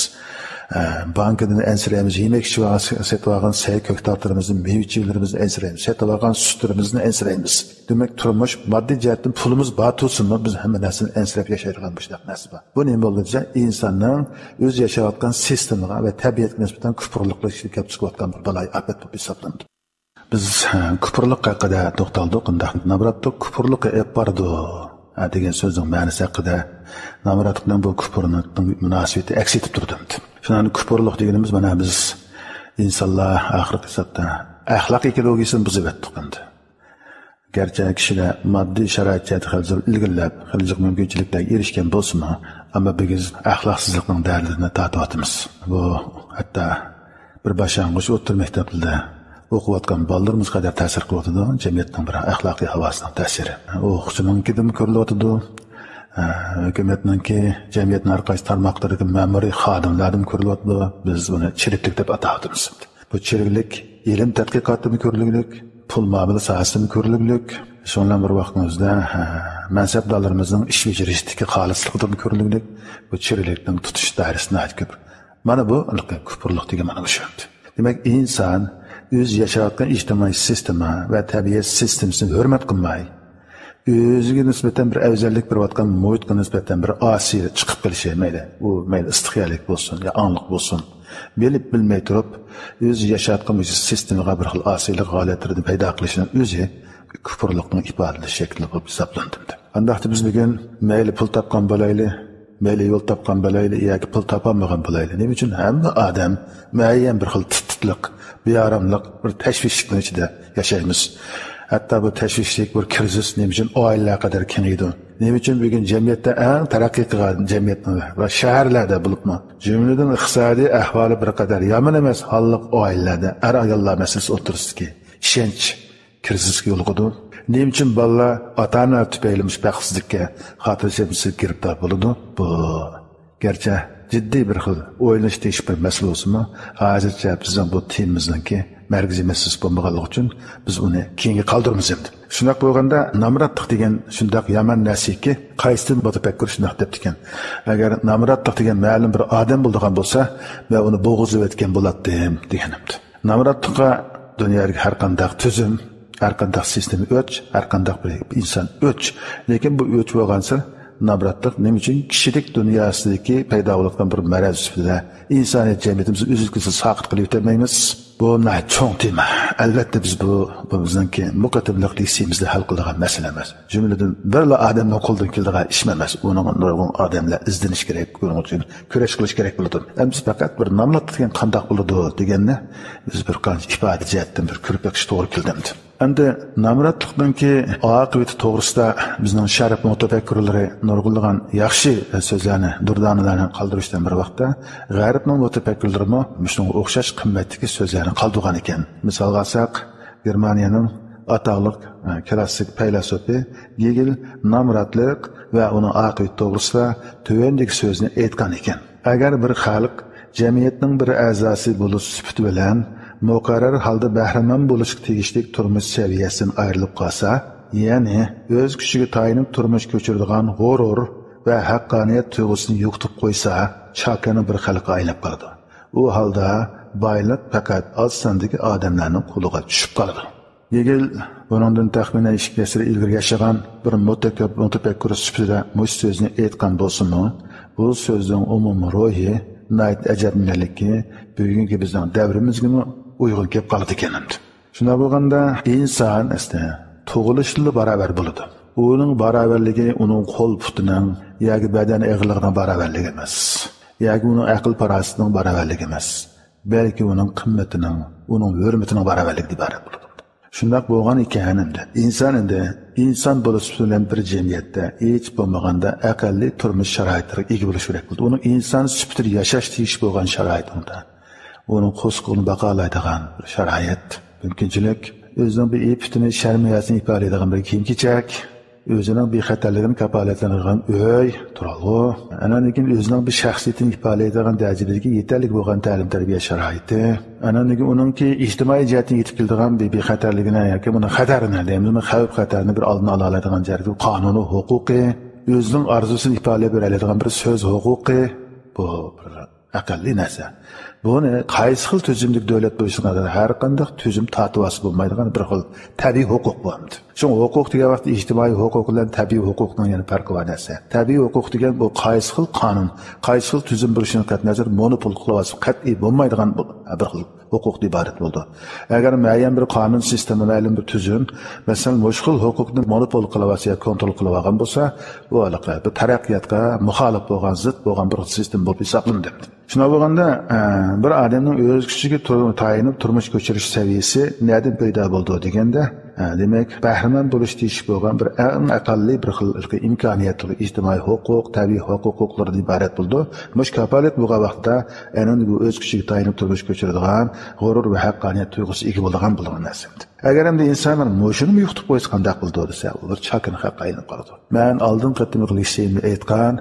Bankadan ensiraymiz, yemek setib olgan say ko'ktatlarimizni, mevchilarimizni ensiraymiz, setib olgan sutlarimizni ensiraymiz. Demak, turmush moddiy jihatdan pulimiz bor tursinmi, biz hamma narsani ensirab yashaydigan bu narsa bor. Bu nima bo'ldi desa, insonning o'z yashayotgan sistemaga va tabiatga nisbatan kufrliklarga kelib chiqayotgan bir baloy afat bo'lib hisoblanadi. Biz kufrlik haqida to'xtaldik, undaq navratda kufrlikka olib bordi degan so'zning ma'nosi haqida navrat bilan bu kufrning munosabati aks etib turdi. Shundan kufrlik deganimiz mana biz insonlar oxirgi hisobda axloq ekologiyasini buzib o'tdik endi. Garchi kishilar moddiy sharoitga ilgirlab, xiljiq mumkinchiliklarga erishgan bo'lsa-mu, ammo biz axloqsizlikning dardini tortyapmiz. Bu hatto bir boshlang'ich o'rta maktablarda o'qiyotgan bolalarimiz qadar ta'sir qilyotdi, jamiyatning bir axloqiy havosining ta'siri. O'quvchininkidan ko'rilyotdi, hukumatninki, jamiyatning har qaysi tarmoqlaridagi ma'muriy xodimlardan ko'rilyotdi. Biz buni chiriklik deb atayapmiz. Bu chiriklik ilm tadqiqotida ko'rilyapti, pul muomala sohasida ko'rilyapti. Shundan bir vaqtimizda mansabdorlarimizning ish bajarishdagi xolisligida ko'rilyapti. Bu chiriklikning tutish doirasini aytib. Mana bu kufrlik degan mana shu. Demak, inson o'z yashayotgan ijtimoiy sistema va tabiat sistemasini hurmat qilmay, o'ziga nisbatan bir afzallik berayotgan muhitga nisbatan bir osiy chiqib qilishi mayli. U mayli istiqyolik bo'lsin, yo angliq bo'lsin. Bilib bilmay turib, o'zi yashayotgan sistemaga bir xil osiylik holatlarini paydo qilishning o'zi kufrlikning ifodalash shakli bo'lib hisoblanadi. Andaqda biz bugun mayli pul topgan bo'layli, mayli yo'l topgan bo'layli yoki pul topolmagan bo'layli. Nima uchun hamma odam muayyan bir xil titliq, bearamlik, bir tashvishlikning ichida yashaymiz. Hatto bu tashvishlik bir krizis nima uchun oilalar qadar kengaydi. Nima uchun bugun jamiyatda eng taraqqiy qilgan jamiyatlar va shaharlarda bo'libmi, jumladan iqtisodiy ahvoli bir qadar yomon emas holliq oilalarda ayollar masalasi o'tirishki, ishonch krizisga yo'liqadi. Nima uchun bolalar ota-ona tufayli baxtsizlikka, xotirjamlikka giribdor bo'ladi? Bu garchi jiddiy bir xil o'ylash tegish bir masala bo'lsa-mu, hozircha bizning bu temamizningki markaziy masala bo'lmaganligi uchun biz uni keyinga qoldiramiz endi. Shunday bo'lganda namratlik degan shunday yomon narsaki qaysidan bu tafakkur shunday deb ekan. Agar namratlik degan ma'lum bir odam bo'lgan bo'lsa, men uni bo'g'izlab o'tgan bo'lardim deganimdi. Namratlikqa dunyodagi har qanday tuzum, har qanday sistem o'ch, har qanday bir inson o'ch. Lekin bu o'ch bo'lgansa namratlik nima uchun kishilik dunyosidagi paydo bo'lgan bir maraz sifatida insoniyat jamiyatimizni uzilkisiz saqit qilib o'tmaymiz. Bu cho'ng tema. Albatta biz bu bizningki muqaddimlik liseyimizda hal qiladigan masala emas. Jumladan birla odamning qo'ldan keladigan ish emas. Uning nurg'un odamlar izdinish kerak, buning uchun kurash qilish kerak bo'ladi. Biz faqat bir namratlik degan qanday bo'ladi deganni biz bir qancha ifoda jihatdan bir ko'rib beqish to'g'ri keldi. Endi namratlikninki oqibati to'g'risida bizning sharaf mutafakkirlari nurg'unlagan yaxshi so'zlarni, durdonalarni qoldirishdan bir vaqtda g'arbning mutafakkirlari shunga o'xshash qimmatli so'zlarni qoldirgan ekan. Misol olsak, Germaniyaning atoqli klassik filosofi Hegel namratlik va uning oqibati to'g'risida tuvandagi so'zni aytgan ekan. Agar bir xalq jamiyatning bir a'zosi bo'lish sifati bilan muqarrar holda bahramand bo'lishga tegishli turmush saviyasidan ayrilib qolsa, ya'ni o'z kuchiga tayinib turmush ko'chiradigan g'urur va haqqoniyat tuyg'usini yo'qotib qo'ysa, chakana bir xalqqa aylanib qoladi. U holda boylik faqat oz sondagi odamlarning qo'liga tushib qoladi. Hegel bundan taxminan 2 asr ilgari yashagan bir mutafakkur sifatida mush so'zni aytgan bo'lsa-mu, bu so'zning umumiy ruhi nayt ajabnaligi bugungi bizning davrimizga uyg'un kelib qoldi ekan. Shunday bo'lganda inson aslida tug'ilishli barobar bo'ladi. Uning barobarligi uning qo'l putining yoki badan eg'irligining barobarligi emas. Yoki uning aql parosatining barobarligi emas. Balki uning qimmatining, uning hurmatining barobarligiga iborat bo'ladi. Shunday bo'lgan ekan inson bo'lish bilan bir jamiyatda hech bo'lmaganda aqlli turmush sharoitiga ega bo'lish kerak bo'ladi. Uning inson sifatida yashash tegish bo'lgan sharoitida uning qo'sqini baqalaydigan bir sharoit, mumkinchilik, o'zining bir epitini sharmiyasini ifodalaydigan bir kiyim-kechak, o'zining bexatarligini kafolatlanadigan uy, turalg'u, lekin o'zining bir shaxsiyatini ifodalaydigan darajadagi yetarli bo'lgan ta'lim-tarbiya sharoiti, lekin uningki ijtimoiy jihatdan yetib keladigan bir bexatarligini yoki buni xatarini, deymiz, xavf-xatarni bir oldini ola oladigan jarayonda qonuniy huquqi, o'zining orzusini ifodalab beradigan bir so'z huquqi, bu bir aqlli narsa. Buni qaysi xil tuzumlik davlat bo'lishida har qanday tuzum tatuvasi bo'lmaydigan bir xil tabiiy huquq bo'ladi. Shu huquq degan vaqt ijtimoiy huquq bilan tabiiy huquqning yana farqi bor narsa. Tabiiy huquq degan bu qaysi xil qonun, qaysi xil tuzum bo'lishidan qat'iy nazar monopol qiluvchi qat'iy bo'lmaydigan bir xil huquqdan iborat bo'ldi. Agar ma'lum bir qonun sistemi, ma'lum bir tuzum, masalan, mushkul huquqni monopol qiluvchi yoki kontrol qilib olgan bo'lsa, bu aloqa bir taraqqiyotga muxolif bo'lgan, zid bo'lgan bir sistem bo'lib hisoblanadi. Shuna bo'lganda bir odamning o'z kuchiga tayinib turmush ko'chirish saviyasi nereden paydo bo'ldi deganda, demak, bahramand bo'lish deyish bo'lgan bir eng aqalli bir xil imkoniyatli ijtimoiy huquq, tabiiy huquqlardan iborat bo'ldi. Mush kafolat bo'lgan vaqtda bu o'z kuchiga tayinib turmush ko'chiradigan g'urur va haqqoniyat tuyg'usi ega bo'lgan narsa. Agar endi insonlar mo'shini yo'qotib qo'ysa qanday qildi desa, u bir chakana haqqa aylanib qoladi. Men oldin qattiq liseyimda aytgan,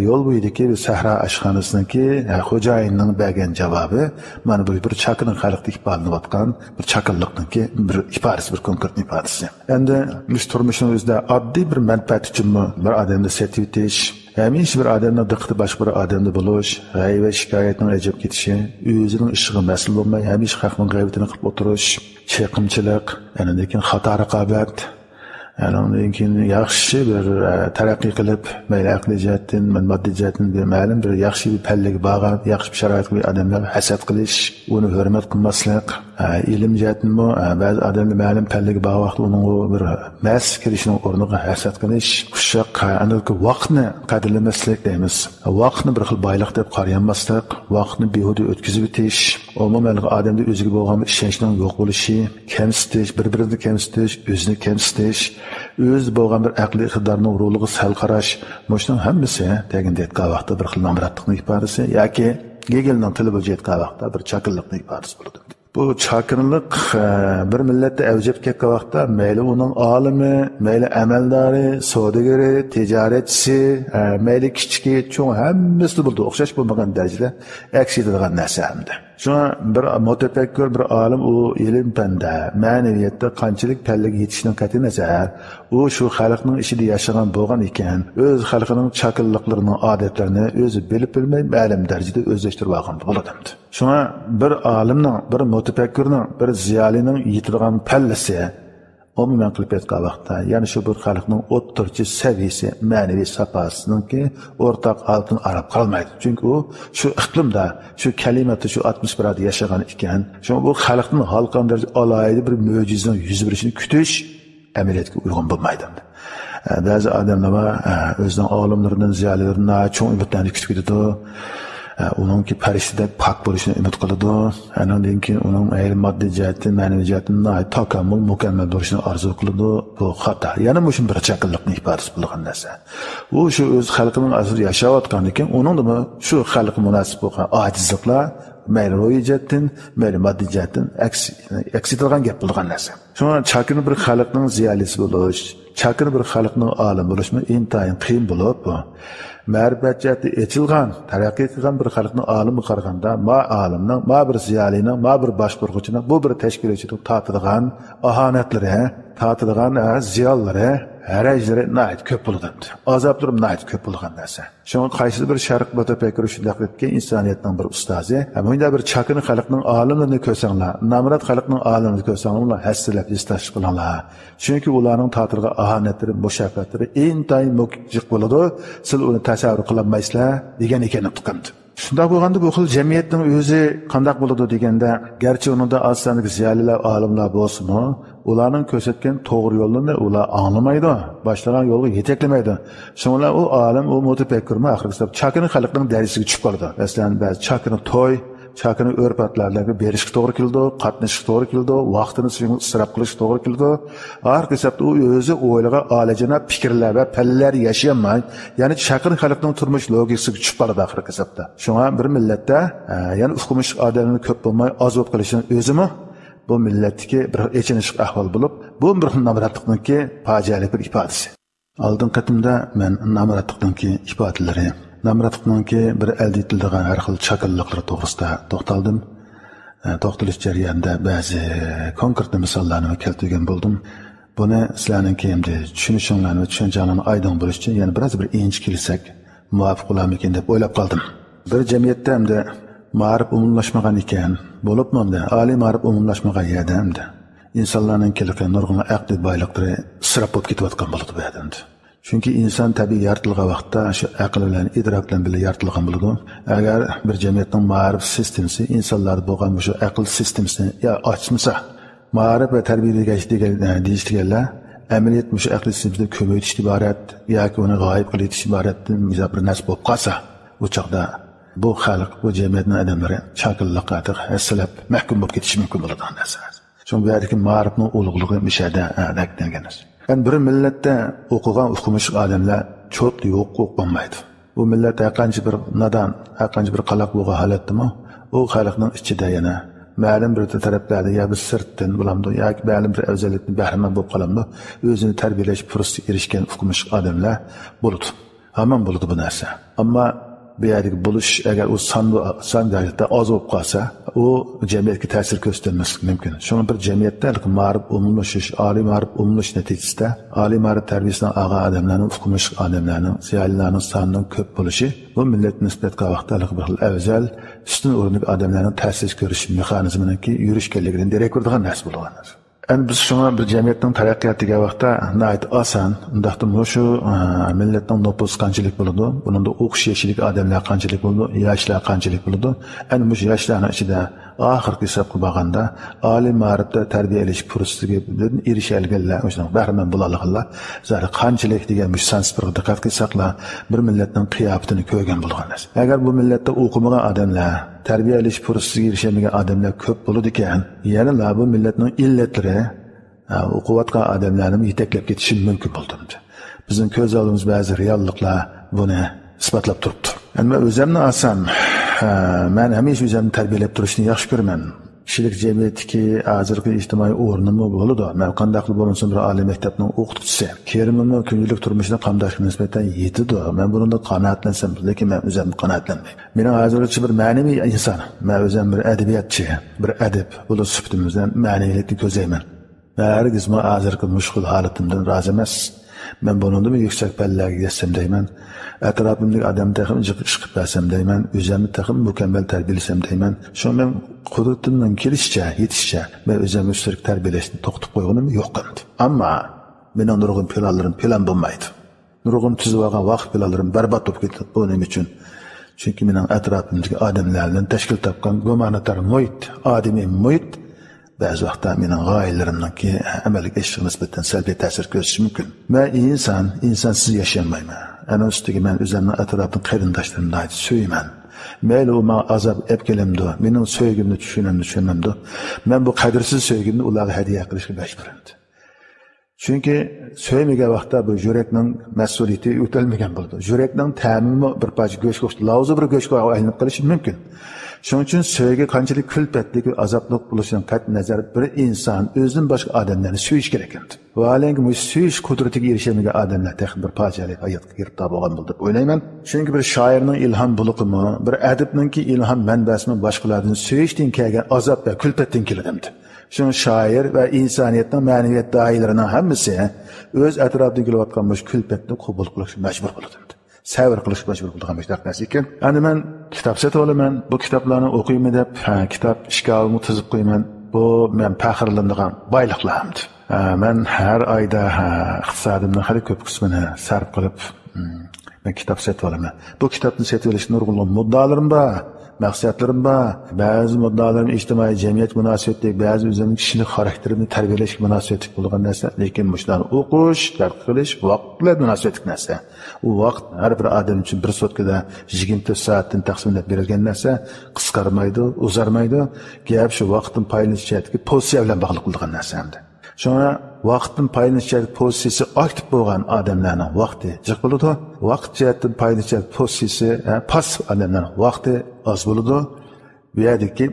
yo'l bo'yidagi sahro ashxonasiniki xo'jayinning bergan javobi mana bu bir chakana xalqda ifodalanayotgan bir chakanlikniki bir ifodasi, bir konkret ifodasi. Endi biz turmushning o'zida oddiy bir manfaat uchun bir odamni setitish, hamisha bir odamning diqqati boshqa bir odamda bo'lish, g'ayva shikoyatning ajab ketishi, o'zining ishiga mas'ul bo'lmay hamisha xalqning g'aybatini qilib o'tirish, chaqimchilik, lekin xato raqobat, lekin yaxshi bir taraqqiy qilib, mayli aqliy jihatdan, moddiy jihatdan ma'lum bir yaxshi bir pallaga borgan, yaxshi bir sharoitli odamlar hasad qilish, uni hurmat qilmaslik, ilm jihatdan ba'zi odamlar ma'lum pallaga borgan vaqt uning bir mas kirishining o'rniga hasad qilish, qushaq, vaqtni qadrlamaslik deymiz. Vaqtni bir xil boylik deb qaramaslik, vaqtni behuda o'tkazib o'tish, umuman odamda o'ziga bo'lgan ishonchning yo'q bo'lishi, kamsitish, bir-birini kamsitish, o'zini kamsitish, o'z bo'lgan bir aqliy iqtidorning ro'liga sal qarash, buning hammasi deganda aytgan vaqtda bir xil namratlikning ifodasi yoki Hegelning tili bo'yicha aytgan vaqtda bir chakirlikning ifodasi bo'ladi. Bu chakirlik bir millatda avjab ketgan vaqtda mayli uning olimi, mayli amaldori, savdogari, tijoratchisi, mayli kichik, cho'ng hammasi bo'ldi, o'xshash bo'lmagan darajada aks etadigan narsa hamda. Şuna bir mutafakkur bir alim o ilim panda, maneviyatda qanchalik pallaga yetishdan qat'iy nazar, u shu xalqning ichida yashagan bo'lgan ekan, o'z xalqining chakilliqlarini, odatlarini o'zi bilib bilmay ma'lum darajada o'zlashtirib olgan bo'ladi. Shuna bir alimning, bir mutafakkurning, bir ziyolining yetadigan pallasi umuman qilib aytgan vaqtda, ya'ni shu bir xalqning o'ttirchi saviyasi, ma'naviy safhasininki o'rtaq altın arab qolmaydi. Chunki u shu iqlimda, shu kalimada, shu atmosferada yashagan ekan, shu bu xalqning xalqan darajada alohida bir mo'jizaning yuz berishini kutish amaliyotga uyg'un bo'lmaydi. Ba'zi odamlar o'zining olimlaridan, ziyolilaridan cho'ng umidlarni kutib ketadi. Onunki pariştide pak bo'lishini umid qiladi. Andan keyin uning ayrim moddiy jihatdan, ma'naviy jihatdan takomil, mukammal bo'lishini orzu qiladi. Bu xato. Yana shu bir chaqilliqning ifodasi bo'lgan narsa. U shu o'z xalqining asli yashayotgan ekan, uningda shu xalqqa munosib bo'lgan ojizliklar mayli ro'yi jihatdan, mayli moddiy jihatdan aks etilgan gap bo'lgan narsa. Shuna chakini bir xalqning ziyolisi bo'lish, chakini bir xalqning olim bo'lishmi intayin qiyin bo'lib bu. Ma'rifat jihati echilgan, taraqqiy qilgan bir xalqning olimi qaraganda, ma olimning, ma bir ziyolining, ma bir boshqurg'uchining bu bir tashkilotchining tortadigan ahonatlari, tortadigan ziyollari, harajlari nayt ko'p bo'ladi. Azoblari nayt ko'p bo'lgan narsa. Shunga qaysi bir sharq mutafakkiri shunday qilibki, insoniyatning bir ustozi, bunda bir chakini xalqning olimlarini ko'rsanglar, namrat xalqning olimlarini ko'rsanglar, hassilab istash qilinglar. Chunki ularning tortadigan ahonatlari, mushabbatlari intayin mujiq bo'ladi. Siz uni tasavvur qila olmaysizlar degan ekan tuqimdi. Shunday bo'lganda bu xil jamiyatning o'zi qanday bo'ladi deganda, garchi unida aslanlik ziyolilar, olimlar bo'lsa-mu, ularning ko'rsatgan to'g'ri yo'lini ular anglamaydi, boshlagan yo'lga yetaklamaydi. Shunlar u olim, u mutafakkirmi axirida chakini xalqning darajasiga tushib qoladi. Masalan, ba'zi chakini to'y, chakini o'rpatlarga berishga to'g'ri keldi, qatnashishga to'g'ri keldi, vaqtini isrof qilishga to'g'ri keldi. Axirida u o'zi o'ylagan olajana fikrlar va pallar yashayolmay, ya'ni chakini xalqning turmush logikasiga tushib qoladi axirida. Shunga bir millatda, ya'ni o'qimish odamlar ko'p bo'lmay, oz bo'lib qolishini o'zimi bu millatdagi bir echinish ahvol bo'lib, bu bir namratlikningki fojiali bir ifodasi. Oldin qatimda men namratlikningki ifodalari, namratlikningki bir elde etiladigan har xil chakilliqlar to'g'risida to'xtaldim. To'xtalish jarayonida ba'zi konkret misollarni keltirgan bo'ldim. Buni sizlarning keyingi tushunishinglarni va tushunchalarini aydin bo'lish uchun yana biroz bir inchikilsak muvofiq bo'larmikin deb o'ylab qoldim. Bir jamiyatda hamda ma'rif umumlashmagan ekan, bo'libmi hamda oliy ma'rif umumlashmagan yerda hamda insonlarning kelgan nurg'un aqliy boyliqlari isrof bo'lib ketayotgan bo'ladi bu yerda. Chunki inson tabiiy yaratilgan vaqtda shu aql bilan, idrok bilan birga yaratilgan bo'ladi. Agar bir jamiyatning ma'rif sistemasi insonlar bo'lgan shu aql sistemasini ochmasa, ma'rif va tarbiyaga deyishganlar amaliyot shu aql sistemasini ko'paytirish iborat yoki uni g'oyib qilish iboratdan bir narsa bo'lib qolsa, u chaqda bu xalq, bu jamiyatning odamlari chakilliqqa hassalab mahkum bo'lib ketishi mumkin bo'ladigan narsa. Chunki bu yerdagi ma'rifning ulug'ligi mishada ta'kidlangan. Yani bir millatda o'qigan o'qimish odamlar cho't yo'q bo'lmaydi. Bu millat haqancha bir nadan, haqancha bir qaloq bo'lgan holatdami, u xalqning ichida yana ma'lum bir taraflarda ya bir sirtdan bo'lamdi yoki ma'lum bir afzallikdan bahramand bo'lib qolamdi, o'zini tarbiyalash fursatiga erishgan o'qimish odamlar bo'ladi. Hamon bo'ladi bu narsa. Ammo bu yerdagi bo'lish agar u son darajada oz bo'lib qolsa, u jamiyatga ta'sir ko'rsatmaslik mumkin. Shuni bir jamiyatda ma'rif umumlashish, oliy ma'rif umumlash natijasida oliy ma'rif tarbiyasidan olgan odamlarning, o'qimish odamlarning, ziyolilarning sonining ko'p bo'lishi bu millat nisbatga vaqtda bir xil afzal, ustun o'rinli odamlarning ta'sir ko'rish mexanizmininki yurishganligidan darak beradigan narsa bo'lgan. Yani biz şuna bir cemiyetin taraqqiyatiga vaqtda nayt oson, undaqda shu millatning nopus qanchalik bo'ladi, bunun da o'qish yashilik odamlar qanchalik bo'ladi, yoshlar qanchalik bo'ladi. Ana bu yoshlarning ichida oxirgi hisob qilganda oliy ma'rifda tarbiyalash fursatiga erishilganlar, o'shaning bahramand bo'lganlar, zari qanchalik degan musansibga diqqat qilsaqlar, bir millatning qiyofatini ko'rgan bo'lganlar. Agar bu millatda o'qimagan odamlar, tarbiyalash fursatiga erishmagan odamlar ko'p bo'ladi ekan, yana bu millatning illatlari o'qiyotgan odamlarni yetaklab ketishi mumkin bo'ldi. Bizning ko'z oldimizda ba'zi realliklar buni isbotlab turibdi. Men o'zimni olsam, men hamisha o'zimni tarbiyalab turishni yaxshi ko'raman. Kişilik cemiyetdeki hozirgi ijtimoiy o'rnimi bo'ladi. Men qandaqli bo'lmasin bir oliy maktabning o'qituvchisi. Kerimimni kunlik turmushida qamdashga nisbatan yetidi. Men bundan qanoatlansam, lekin men o'zim qanoatlanmayman. Mening hozircha bir ma'naviy inson. Men o'zim bir adabiyotchi, bir adib bo'lib sifatimizdan ma'naviylikni ko'zlayman. Hargiz men hozirgi mushkul holatimdan rozi emas. Ben bunun da yüksek belleğe geçsem deymen, etrafımdaki adam takım çıkıp versem deymen, özümü takım mükemmel terbiyelesem deymen. Şu an ben kudretimden gelişçe, yetişçe, ben özümü üstelik terbiyeleştim, tokutup koygunum yok kanıdı. Ama benim nurgun planlarım plan bulmaydı. Nurgun tüzüvağa vakit planlarım berbat olup gitti bunun için. Çünkü benim etrafımdaki adamlarla teşkil tapkan gömanatar muhit, ademi muhit, bazı vaqtda mening g'oyalarimniki amalga ishga nisbatan salbiy ta'sir ko'rsatishi mumkin. Men insonsiz yashamayman. Ana ustiga men o'zimning atrofimda qarindoshlarimni suyman. Mayli u menga azob olib kelamdi, mening so'ygimni tushunamdi. Men bu qadrsiz so'ygimni ularga hadiya qilishga majburman. Chunki so'ymagan vaqtda bu yurakning mas'uliyati o'talmagan bo'ldi. Yurakning ta'mini bir parcha go'sht lozim bir go'shtga aylanib qolishi mumkin. Şunun için söylege kançılık külpetlik ve azaplık buluşan kat nazar bir insan özünün başka adamlarını söyüş gerekirdi. Ve halen bu söyüş kudretine erişemege adamlar tek bir parçalayıp hayatı girip boğan buldu. Oynayman. Çünkü bir şairinin ilham bulukumu, bir edibninki ilham menbesinin başkalarının söyüşten kelgen azap ve külpetten kelidimdi. Şunun şair ve insaniyetin maneviyat dahilerinin hemmisi öz etrafında gülüvatkanmış külpetini kubul kılışın mecbur buludumdu. Səvr qilish məcbur bo'lgan narsa ekan. Endi men kitob sotib olaman, bu kitoblarni o'qiyman deb, kitob ishkavimni tizib qo'yaman. Bu men faxrlanadigan boyliqlarimdi. Men har oyda iqtisodimning xali ko'p qismini sarf qilib, men kitob sotib olaman. Bu kitobni sotib olishga nurg'un muddalarim bor, maqsadlarim bor. Ba'zi muddalarim ijtimoiy jamiyat munosabatidagi, ba'zi o'zimning kishilik xarakterimni tarbiyalashga munosabatli bo'lgan narsa, lekin shularni o'qish, tark qilish vaqtlar munosabatli narsa. U vaqt har bir odam uchun bir sotkada 24 soatdan taqsimlab berilgan narsa, qisqarmaydi, uzarmaydi. Gap shu vaqtning paylanishidagi pozitsiya bilan bog'liq bo'lgan narsa hamda. Shuna vaqtning paylanishidagi pozitsiyasi aktiv bo'lgan odamlarning vaqti jiq bo'ladi. Vaqt jihatdan paylanishidagi pozitsiyasi pasiv odamlarning vaqti oz bo'ladi. Bu yerdagi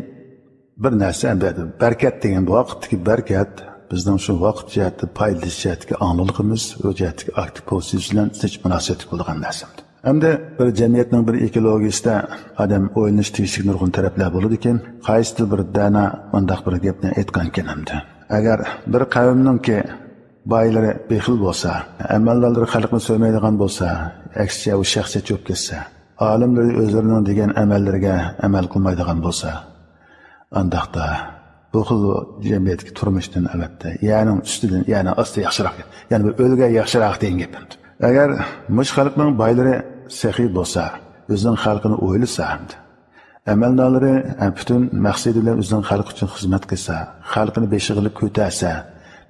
bir narsa hamda barkat degan bu vaqtdagi barkat bizning shu vaqt jihatda paylash jihatga ong'liligimiz va jihatga aktiv pozitsiyasi bilan zich munosabatli bo'lgan narsamdi. Hamda bir jamiyatning bir ekologiyasida odam o'ylanish tegishli nurg'un taraflar bo'ladi ekan, qaysidir bir dana mundaq bir gapni aytgan ekan hamda. Agar bir qavmningki boylari bexil bo'lsa, amaldorlari xalqni so'ymaydigan bo'lsa, aksicha u shaxsiyat cho'p ketsa, olimlar o'zlarining degan amallariga amal qilmaydigan bo'lsa, andaqda bu xil jamiyatdagi turmushdan albatta ya'ni ustidan ya'ni osti yaxshiroq, ya'ni bir o'lgan yaxshiroq degan gapim. Agar mush xalqning boylari saxiy bo'lsa, o'zining xalqini o'ylasa hamda amaldorlari butun maqsadi bilan o'zining xalq uchun xizmat qilsa, xalqini beshig'ilib ko'tarsa,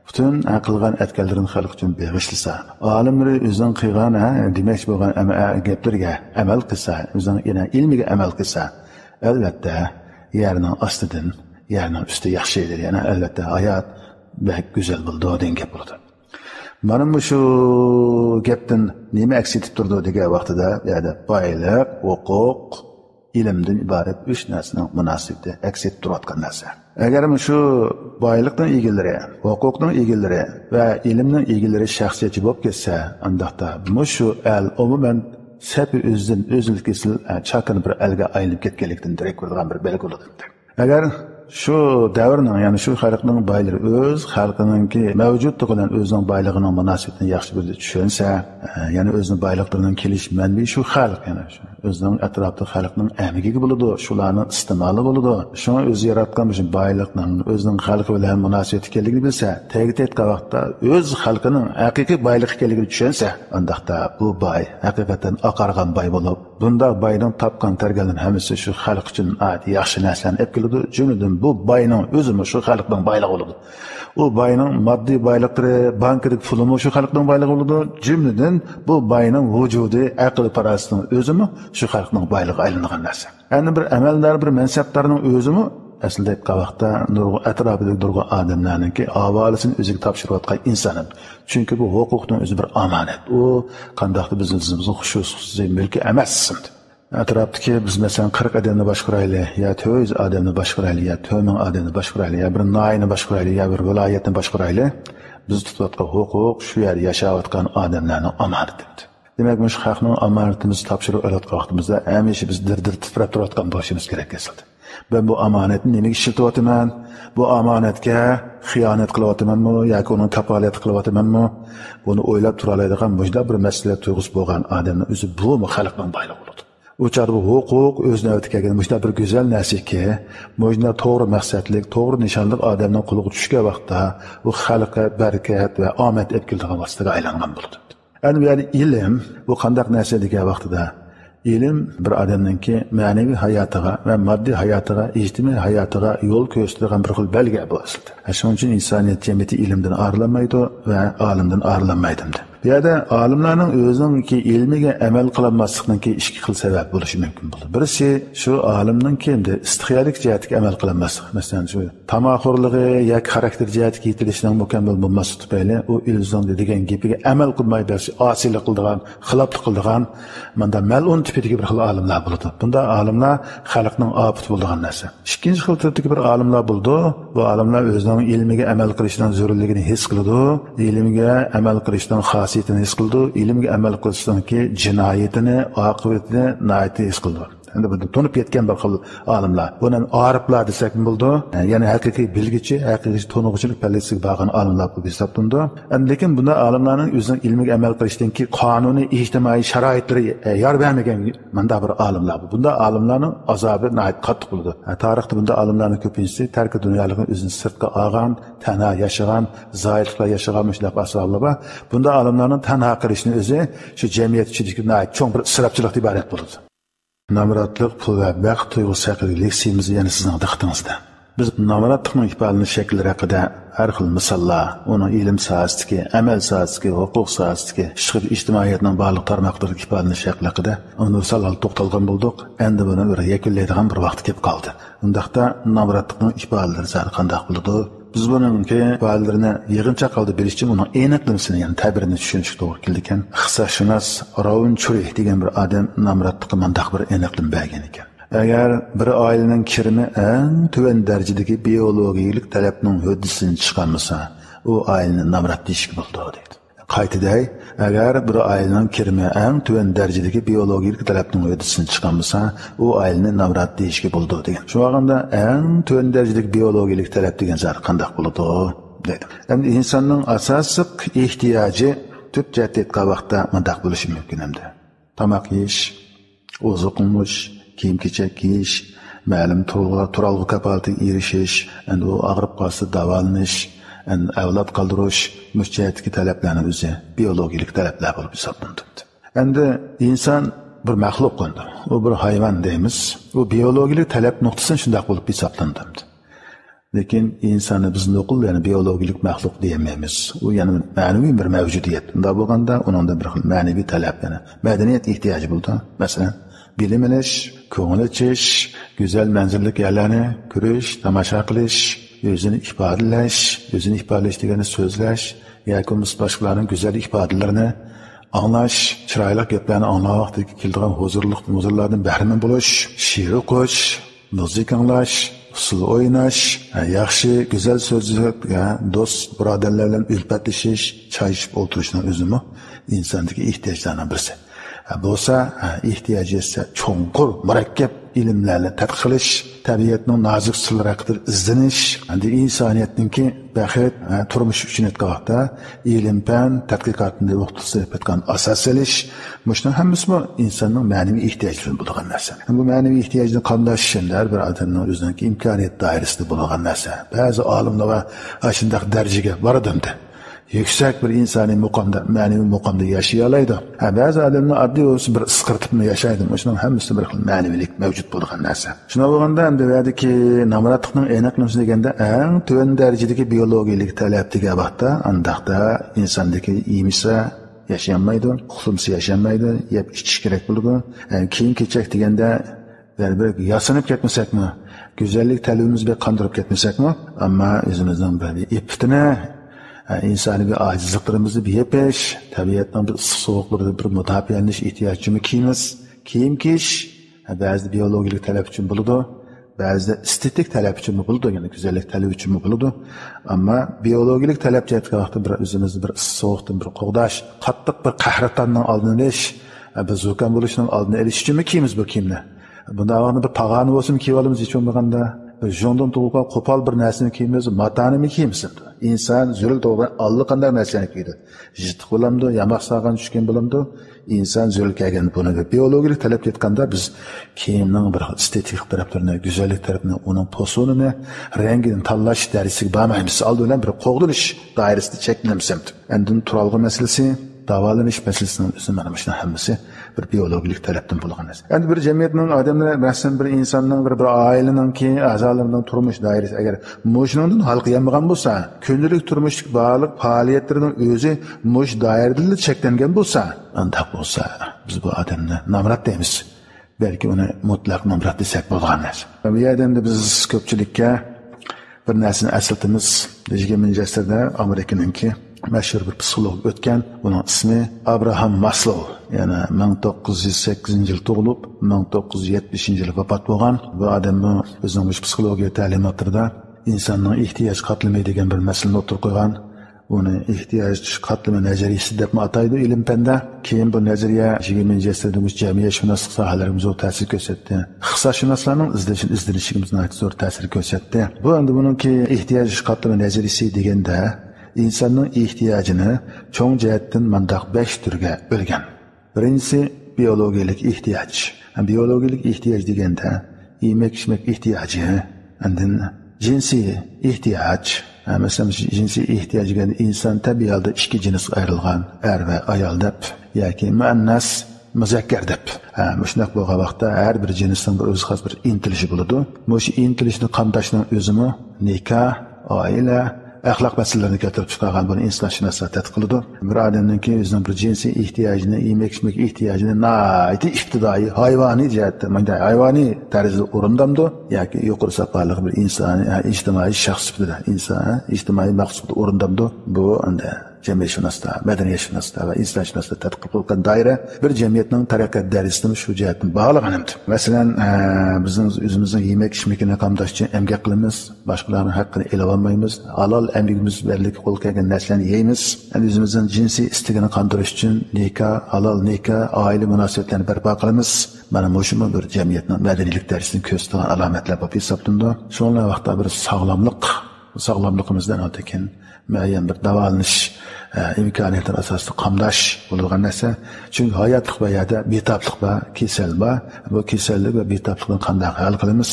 butun qilgan atkanlarini xalq uchun beg'ishlasa, olimlar o'zining qilgan demoqchi bo'lgan gaplarga amal qilsa, o'zining yana ilmiga amal qilsa, albatta yerning ostidan yerning usti yaxshi edi. Yana albatta hayot bak go'zal bo'ldi degan gap bo'ldi. Mana bu shu gapdan nima aks etib turdi degan vaqtida, ya'ni boylik, huquq, ilmdan iborat 3 narsaning munosabati aks etib turayotgan narsa. Agar shu boylikning egalari, huquqning egalari va ilmning egalari shaxsiyatchi bo'lib ketsa, andaqda shu al umuman sapi o'zlik kesil chaqin bir alga aylanib ketganlikdan darak ko'radigan bir belgi bo'ladi. Agar şu davrning, ya'ni shu xalqning boylari o'z xalqininki mavjudligi bilan o'zining boyligining munosabatini yaxshi bilib tushunsa, ya'ni o'zining boyliklarining kelish manbai shu xalq, ya'ni shu o'zining atrofidagi xalqning amigigi bo'ladi, shularning iste'moli bo'ladi. Shuni o'zi yaratgan shu boylikning o'zining xalqi bilan munosabati ekanligini bilsa, tag'itayotgan vaqtda o'z xalqining haqiqiy boylik ekanligini tushunsa, undaqda bu boy haqiqatan oqargan boy bo'lib, bunda boyning topgan targanning hammasi shu xalq uchun yaxshi narsalarni olib keladi. Jumladan bu boyning o'zimi shu xalqning boyligi bo'ladi. U boyning moddiy boyliklari, bankadagi pulimi shu xalqning boyligi bo'ladi. Jumladan bu boyning vujudi, aql parasining o'zimi shu xalqning boyligi aylangan narsa. Endi bir amaldor, bir mansabdorning o'zimi aslida aytgan vaqtda nurg'un atrofidagi nurg'un odamlarningki avolisini o'ziga topshirayotgan inson. Chunki bu huquqning o'zi bir omonat. U qandoqdir bizning xususiy mulki emas. Atrofdagi biz masalan 40 odamni boshqaraylik, yo 400 odamni boshqaraylik, yo 4000 odamni boshqaraylik, yo bir noyini boshqaraylik, yo bir viloyatni boshqaraylik. Biz tutayotgan huquq shu yerda yashayotgan odamlarning omonati. Demak, bu xalqning omonatimizni topshirib olayotgan vaqtimizda hamisha biz dir-dir titrab turayotgan bo'lishimiz kerak esladi. Ben bu amonatni nimaga ishlatyapman? Bu amonatga xiyonat qilyapmanmi yoki uni kafolat qilyapmanmi? Buni o'ylab tura oladigan bo'shda bir mas'uliyat tuyg'usi bo'lgan odamning o'zi bu xalqning boyligi bo'ladi. U chog'da bu huquq o'z navbatida kelgan bo'shda bir go'zal narsaki, bo'shda to'g'ri maqsadlik, to'g'ri nishonli odamning qo'liga tushgan vaqtda u xalqqa barakat va omad olib keladigan vositaga aylangan bo'ladi. Yani ilm bu qandaq narsa degan vaqtida ilim bir odamninki ma'naviy hayotiga va moddiy hayotiga, ijtimoiy hayotiga yo'l ko'rsatadigan bir xil belgi bu aslida. Shuning uchun insoniyat jamiyati ilmdan ayrilmaydi va olimdan ayrilmaydi. Bu yerda olimlarning o'zininki ilmiga amal qilmaslikninki ikki xil sabab bo'lishi mumkin bo'ladi. Birisi shu olimning kimdi istixiyalik jihatiga amal qilmaslik. Masalan, shu tamoxurligi yoki xarakter jihatiga yetilishining mukammal bo'lmasligi tufayli u ilm degan gapiga amal qilmaydi, osiylik qiladigan, xiloflik qiladigan, manda mal'un tipidagi bir xil olimlar bo'ladi. Bunda olimlar xalqning ofat bo'lgan narsa. Ikkinchi xil tipdagi bir olimlar bo'ldi. Bu olimlar o'zining ilmiga amal qilishning zarurligini his qiladi, ilmiga amal qilishning xosiyatini his qildi, ilmga amal qilishdanki jinoyatini, oqibatini nayati his qildi. Endi bu to'nib ketgan bir xil olimlar. Buni ariflar desak bo'ldi. Ya'ni haqiqiy bilgichi, haqiqiy to'nug'chilik pallasiga borgan olimlar bu hisoblanadi. Lekin bunda olimlarning o'zining ilmiga amal qilishdanki qonuniy ijtimoiy sharoitlari yor bermagan manda bir olimlar bu. Bunda olimlarning azobi nayat qattiq bo'ldi. Tarixda bunda olimlarning ko'pinchisi tarki dunyolikni o'zini sirtqa olgan, tanha yashagan, zoyilliklar yashagan mushlab asollar bor. Bunda olimlarning tanha qilishni o'zi shu jamiyat ichidagi nayat cho'ng bir isrofchilikdan iborat bo'ladi. Namratlik, pul va baxt tuyg'usi haqida leksiyamizni yana sizning diqqatingizda. Biz namratlikning ifodalanish shaklari haqida har xil misollar, uni ilm sohasidagi, amal sohasidagi, huquq sohasidagi, ijtimoiyatning barliq tarmoqlaridagi ifodalanish shakli haqida universal to'xtalgan bo'ldik. Endi buni bir yakunlaydigan bir vaqt kelib qoldi. Undaqda namratlikning ifodalari qanday bo'ladi? Biz buningki ifodalarini yig'incha qildi bilish uchun uning aniqlamasini, ya'ni ta'birini tushunishga to'g'ri keldi ekan. Ixtisoshunos Ravun Churi degan bir odam namratlikni mandaq bir aniqlam bergan ekan. Agar bir oilaning kirimi eng tuvan darajadagi biologik talabning huddisidan chiqarmasa, u oilani namrat deyishga bo'ladi deydi. Qaytiday, agar bir oilaning kirimi eng tuvan darajadagi biologik talabning huddisidan chiqarmasa, u oilani namrat deyishga bo'ladi degan. Shu vaqtda eng tuvan darajadagi biologik talab degan zar qanday bo'ladi dedi. Endi insonning asosiy ehtiyoji tub jihatdan vaqtda mandaq bo'lishi mumkin hamda. Tamoq yeyish, oziq qilish, kiyim-kechak kiyish, ma'lum turalg'i kapolatiga erishish, endi u og'rib qolsa davolanish, endi avlod qoldirish, mushtiyatki talablarning o'zi biologik talablar bo'lib hisoblanadi. Endi inson bir maxluq qo'ndi. U bir hayvon deymiz. U biologik talab nuqtasidan shunday bo'lib hisoblanadi. Lekin insonni biz nuqul, ya'ni biologik maxluq deyilmaymiz. U yana ma'naviy bir mavjudiyat. Unda bo'lganda uningda bir xil ma'naviy talab, ya'ni madaniyat ehtiyoji bo'ldi. Masalan, bilim olish, ko'ngil ichish, go'zal manzillik yerlarni ko'rish, tomosha qilish, o'zini ifodalash degani so'zlash, yoki boshqalarning go'zal ifodalarini anglash, chiroyli gaplarni anglash vaqtiga keladigan huzurlardan bahramand bo'lish, she'r o'qish, musiqa anglash, usul o'ynash, yaxshi, go'zal so'zlar, do'st, birodarlar bilan ulfatlashish, choy ichib o'tirishning o'zimi insondagi ehtiyojlardan birisi. Bo'lsa, ehtiyoji esa cho'nqur, murakkab ilmlarni tadqiq qilish, tabiatning nozik sirlari haqida izlanish, endi insoniyatningki baxit turmush uchun aytganda ilm-fan tadqiqotini o'qitishga aytgan asos olish, buning hammasi insonning ma'naviy ehtiyojlari bo'lgan narsa. Bu ma'naviy ehtiyojni qamdashishlar bir odamning o'zining imkoniyat doirasida bo'lgan narsa. Ba'zi olimlar shunday darajaga boradimdi. Yüksek bir insani muqamda, ma'naviy muqamda yaşay oladi. Ba'zi odamlar oddiy o'zi bir isqirtibni yashaydi. Shuning hammasi bir xil ma'naviylik mavjud bo'lgan narsa. Shuna bo'lganda endi deyadiki, namratlikning aniqlamasi deganda eng tuvan darajadagi biologik talab degan vaqtda, andaqda insondagi yemisa yashamaydi, uxlamasa yashamaydi, yeb ichish kerak bo'ladi. Kiyim-kechak deganda bir yasanib ketmasakmi, go'zallik talabimizga qandirib ketmasakmi, ammo o'zimizning bir iftini insani bir acizliklarimizni bir yepish, tabiatning bir sovuqlarida bir mudofaalanish ehtiyojini kiyim kiyish, ba'zida biologik talab uchun bo'ladi, ba'zida estetik talab uchun bo'ladi, ya'ni go'zallik talabi uchun bo'ladi. Ammo biologik talab jihatga vaqtda bir o'zimizni bir sovuqdan bir qo'g'dash, qattiq bir qahratonning oldini olish, biz zukan bo'lishning oldini olish uchunmi kiyimiz bu kiyimni? Bunda avvalda bir pag'ani bo'lsin kiyib olamiz hech bo'lmaganda, bir jondan tug'ilgan qo'pol bir narsani kiyimiz, matanimi kiyimiz. İnsan zürül doğru Allah qanday narsani kiydi. Jittiq bo'lamdi, yamoq sog'an tushgan bo'lamdi. İnsan zürül kelgan buni biologik talab etganda biz kiyimning bir estetik taraflarini, go'zallik tarafini, uning posonini, rangini tanlash darsiga bormaymiz. Aldi bilan bir qo'g'dilish doirasida cheklanamiz. Endi turalg'i masalasi, davolanish masalasining o'zi mana shunday hammasi bir biologik talabdan bo'lgan narsa. Endi bir jamiyatning odamlar, masalan bir insonning bir oilaning a'zolarining turmush doirasi agar mushundan halqayanmagan bo'lsa, kundalik turmushlik bog'liq faoliyatlarining o'zi mush doirada cheklangan bo'lsa, unda bo'lsa biz bu odamni namrat deymiz. Balki uni mutlaq namrat desak bo'lgan narsa. Bu yerda endi biz ko'pchilikka bir narsani aslatimiz. 20 asrda Amerikaninki mashhur bir psixolog o'tgan, uning ismi Abraham Maslow. Yani 1908 yıl tug'ilib, 1970 yıl vafot bo'lgan. Bu odamning o'zining psixologiya ta'limotlarida insonning ehtiyoj qatlami degan bir masalani o'tirib qo'ygan. Uni ehtiyoj qatlami nazariyasi deb ataydi ilm fanda. Keyin bu nazariya 20 asrda jamiyatshunoslik sohalarimizga ta'sir ko'rsatdi. Iqtisodshunoslarning izlanishimizga zo'r ta'sir ko'rsatdi. Bu endi buningki ehtiyoj qatlami nazariyasi deganda insonning ehtiyojini cho'ng jihatdan mandaq 5 turga bo'lgan. Birinchisi biologik ehtiyoj. Biologik ehtiyoj deganda yemek-ichmek ehtiyoji, andin jinsiy ehtiyoj. Masalan, jinsiy ehtiyoj deganda inson tabiatda ikki jinsga ayrilgan, er va ayol deb yoki muannas muzakkar deb. Shunday bo'lgan vaqtda har bir jinsning bir o'z xos bir intilishi bo'ladi. Shu intilishni qamdashning o'zimi nikoh, oila, axloq masalalarini keltirib chiqargan buni insonshunoslar tadqiq qiladi. Bir odamningki o'zining bir jinsiy ehtiyojini, yemek-ichmek ehtiyojini naiti ibtidoiy hayvoniy jihatda, bunday hayvoniy tarzda o'rindamdi yoki yuqori safarli bir insoniy, ijtimoiy shaxs sifatida, inson ijtimoiy maqsadda o'rindamdi. Bu endi jamiyatshunoslar, madaniyatshunoslar va insonshunoslar tadqiq qilgan doira bir jamiyatning taraqqiyot darajasini shu jihatdan bog'laganimdi. Masalan, bizning o'zimizning yemek-ichmekni qamdash uchun emgak qilamiz, boshqalarning haqqini elab olmaymiz. Halol emgakimiz bilan qo'l kelgan narsalarni yeymiz. O'zimizning jinsiy istigini qandirish uchun nikoh, halol nikoh, oila munosabatlarini barpo qilamiz. Mana shu bir jamiyatning madaniylik darajasini ko'rsatgan alomatlar bo'lib hisoblanadi. Shunday vaqtda bir sog'lomligimizdan o'takin muayyan bir davolanish imkoniyatlar asosida qamdash bo'lgan narsa. Chunki hayotlik va yada betoblik va kasal va bu kasallik va betoblikni qanday hal qilamiz?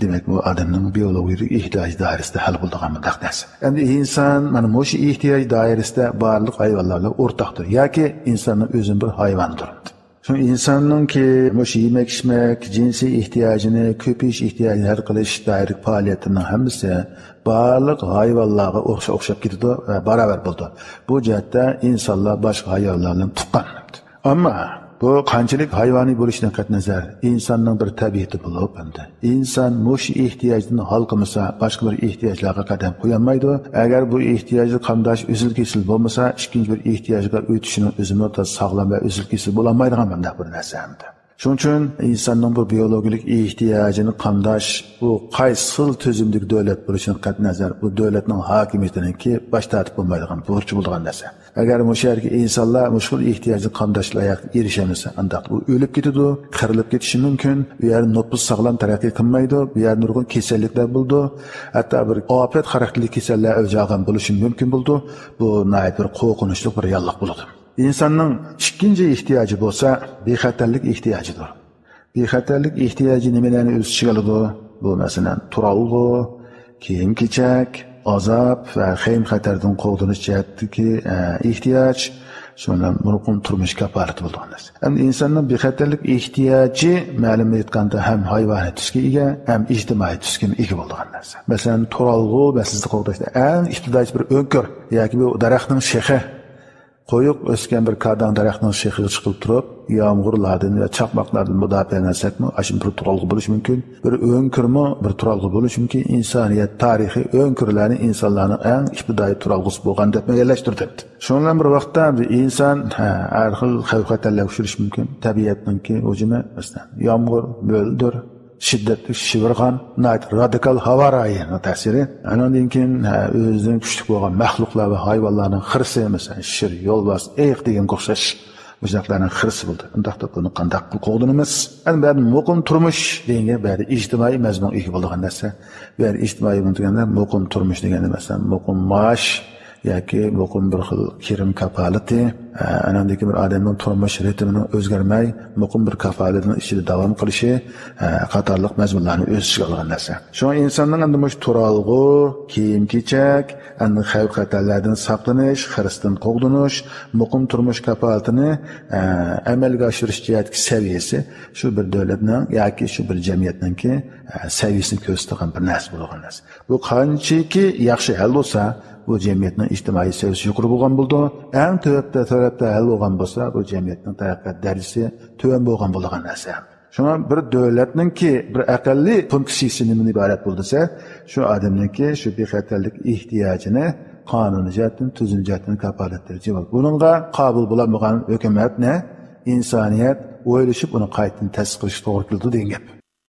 Demak, bu odamning biologik ehtiyoj doirasida hal bo'lgan mundaq narsa. Endi inson mana shu ehtiyoj doirasida barliq hayvonlarga o'rtoqdir yoki insonning o'zi bir hayvondir. Şu insanın ki yemek-ichmek, jinsiy ehtiyojini, ko'pish ehtiyojini hal qilish doiralik faoliyatining hammasi barliq hayvonlarga o'xshab ketadi va barobar bo'ldi. Bu jihatda insonlar boshqa hayvonlardan tuqqan. Ammo bu qanchalik hayvoniy bo'lishidan qat'iy nazar insonning bir tabiati bo'lib hamda inson mush ehtiyojini hal qilmasa boshqa bir ehtiyojlarga qadam qo'yolmaydi. Agar bu ehtiyojni qamdash uzil-kesil bo'lmasa, ikkinchi bir ehtiyojga o'tishning o'zini sog'lom va uzil-kesil bo'lolmaydigan bir narsa hamda. Shuning uchun insonning bu biologik ehtiyojini qamdash bu qaysi tuzumlik davlat bo'lishidan qat'iy nazar bu davlatning hokimiyatiniki bosh tortib bo'lmaydigan burchi bo'lgan narsa. Agar musharki insonlar mushkul ehtiyojni qamdashlarga erishemasa, unda u o'lib ketadi, qirilib ketishi mumkin. Bu yer nopus sog'lom taraqqiy qilmaydi, bu yer nurg'un kasalliklar bo'ldi. Hatto bir ofat xarakterli kasallar o'jag'an bo'lishi mumkin bo'ldi. Bu nayt bir qo'rqinchli bir reallik bo'ladi. İnsanın ikkinchi ehtiyoji bo'lsa, bexatarlik ehtiyojidir. Bexatarlik ehtiyoji nimalarni o'z ichiga oladi? Bu masalan turalg'u, kiyim-kechak, azob va xavf xatardan qo'rqinish jihatdagi ehtiyoj, shundan muqim turmush kafolati bo'lgan narsa. Endi insonning bexatarlik ehtiyoji ma'lum etganda ham hayvoniy tusga ega, ham ijtimoiy tusga ega bo'lgan narsa. Masalan, turalg'u va sizni qo'rqitishda eng ibtidoiy bir o'nkir yoki bu daraxtning shexi Qo'yiq o'sgan bir kardan daraxtning shexiga chiqib turib, yomg'irlardan va chaqmoqlardan mudofaalansakmi, ashim bir turalg'i bo'lishi mumkin. Bir o'nkirmi bir turalg'i bo'lishi mumkin. Insoniyat tarixi o'nkirlarning insonlarning eng ibtidoiy turalg'isi bo'lgan deb yerlashtirdi. Shundan bir vaqtda inson har xil xavf-xatarlarga uchrashi mumkin. Tabiatninki o'zini masalan, yomg'ir, mo'ldir, şiddetli şivirgan, radikal hava rayının təsiri. Ondan keyin özünün güçlü bo'lgan məxluqlar və hayvanların xırsı, mesela şir, yolbars, eyiq degan qo'xshash mujaqlarning xırsı bo'ldi. Undaqda buni qanday qilib qo'yganimiz? Bari muqim turmush degan bari ijtimoiy mazmun ega bo'lgan narsa. Bari ijtimoiy deganda muqim turmush deganda masalan muqim maosh yoki muqim bir xil kirim kapolati, anandagi bir odamning turmush ritmini o'zgarmay, muqim bir kafolatning ichida davom qilishi qatorliq mazmunlarni o'z ichiga olgan narsa. Shu insonning endi mush turalg'u, kiyim-kechak, endi xavf-xatarlardan saqlanish, xirasdan qo'g'dinish, muqim turmush kafolatini amalga oshirish jihatdagi saviyasi shu bir davlatning yoki shu bir jamiyatningki saviyasini ko'rsatgan bir narsa bo'lgan narsa. Bu qanchaki yaxshi hal bo'lsa, bu jamiyatning ijtimoiy saviyasi yuqori bo'lgan bo'ldi. Eng tarafda hal bo'lgan bo'lsa, bu jamiyatning taraqqiyot darajasi tuvan bo'lgan bo'lgan narsa. Shuna bir davlatningki bir aqlli funksiyasi nimadan iborat bo'ldisa, shu odamningki shu bexatarlik ehtiyojini qonuniy jihatdan, tuzum jihatdan kafolatlaydi. Buningga qobil bo'lmagan hukumatni insoniyat o'ylashib uni qaytadan tasdiq qilish to'g'ri keldi degan gap.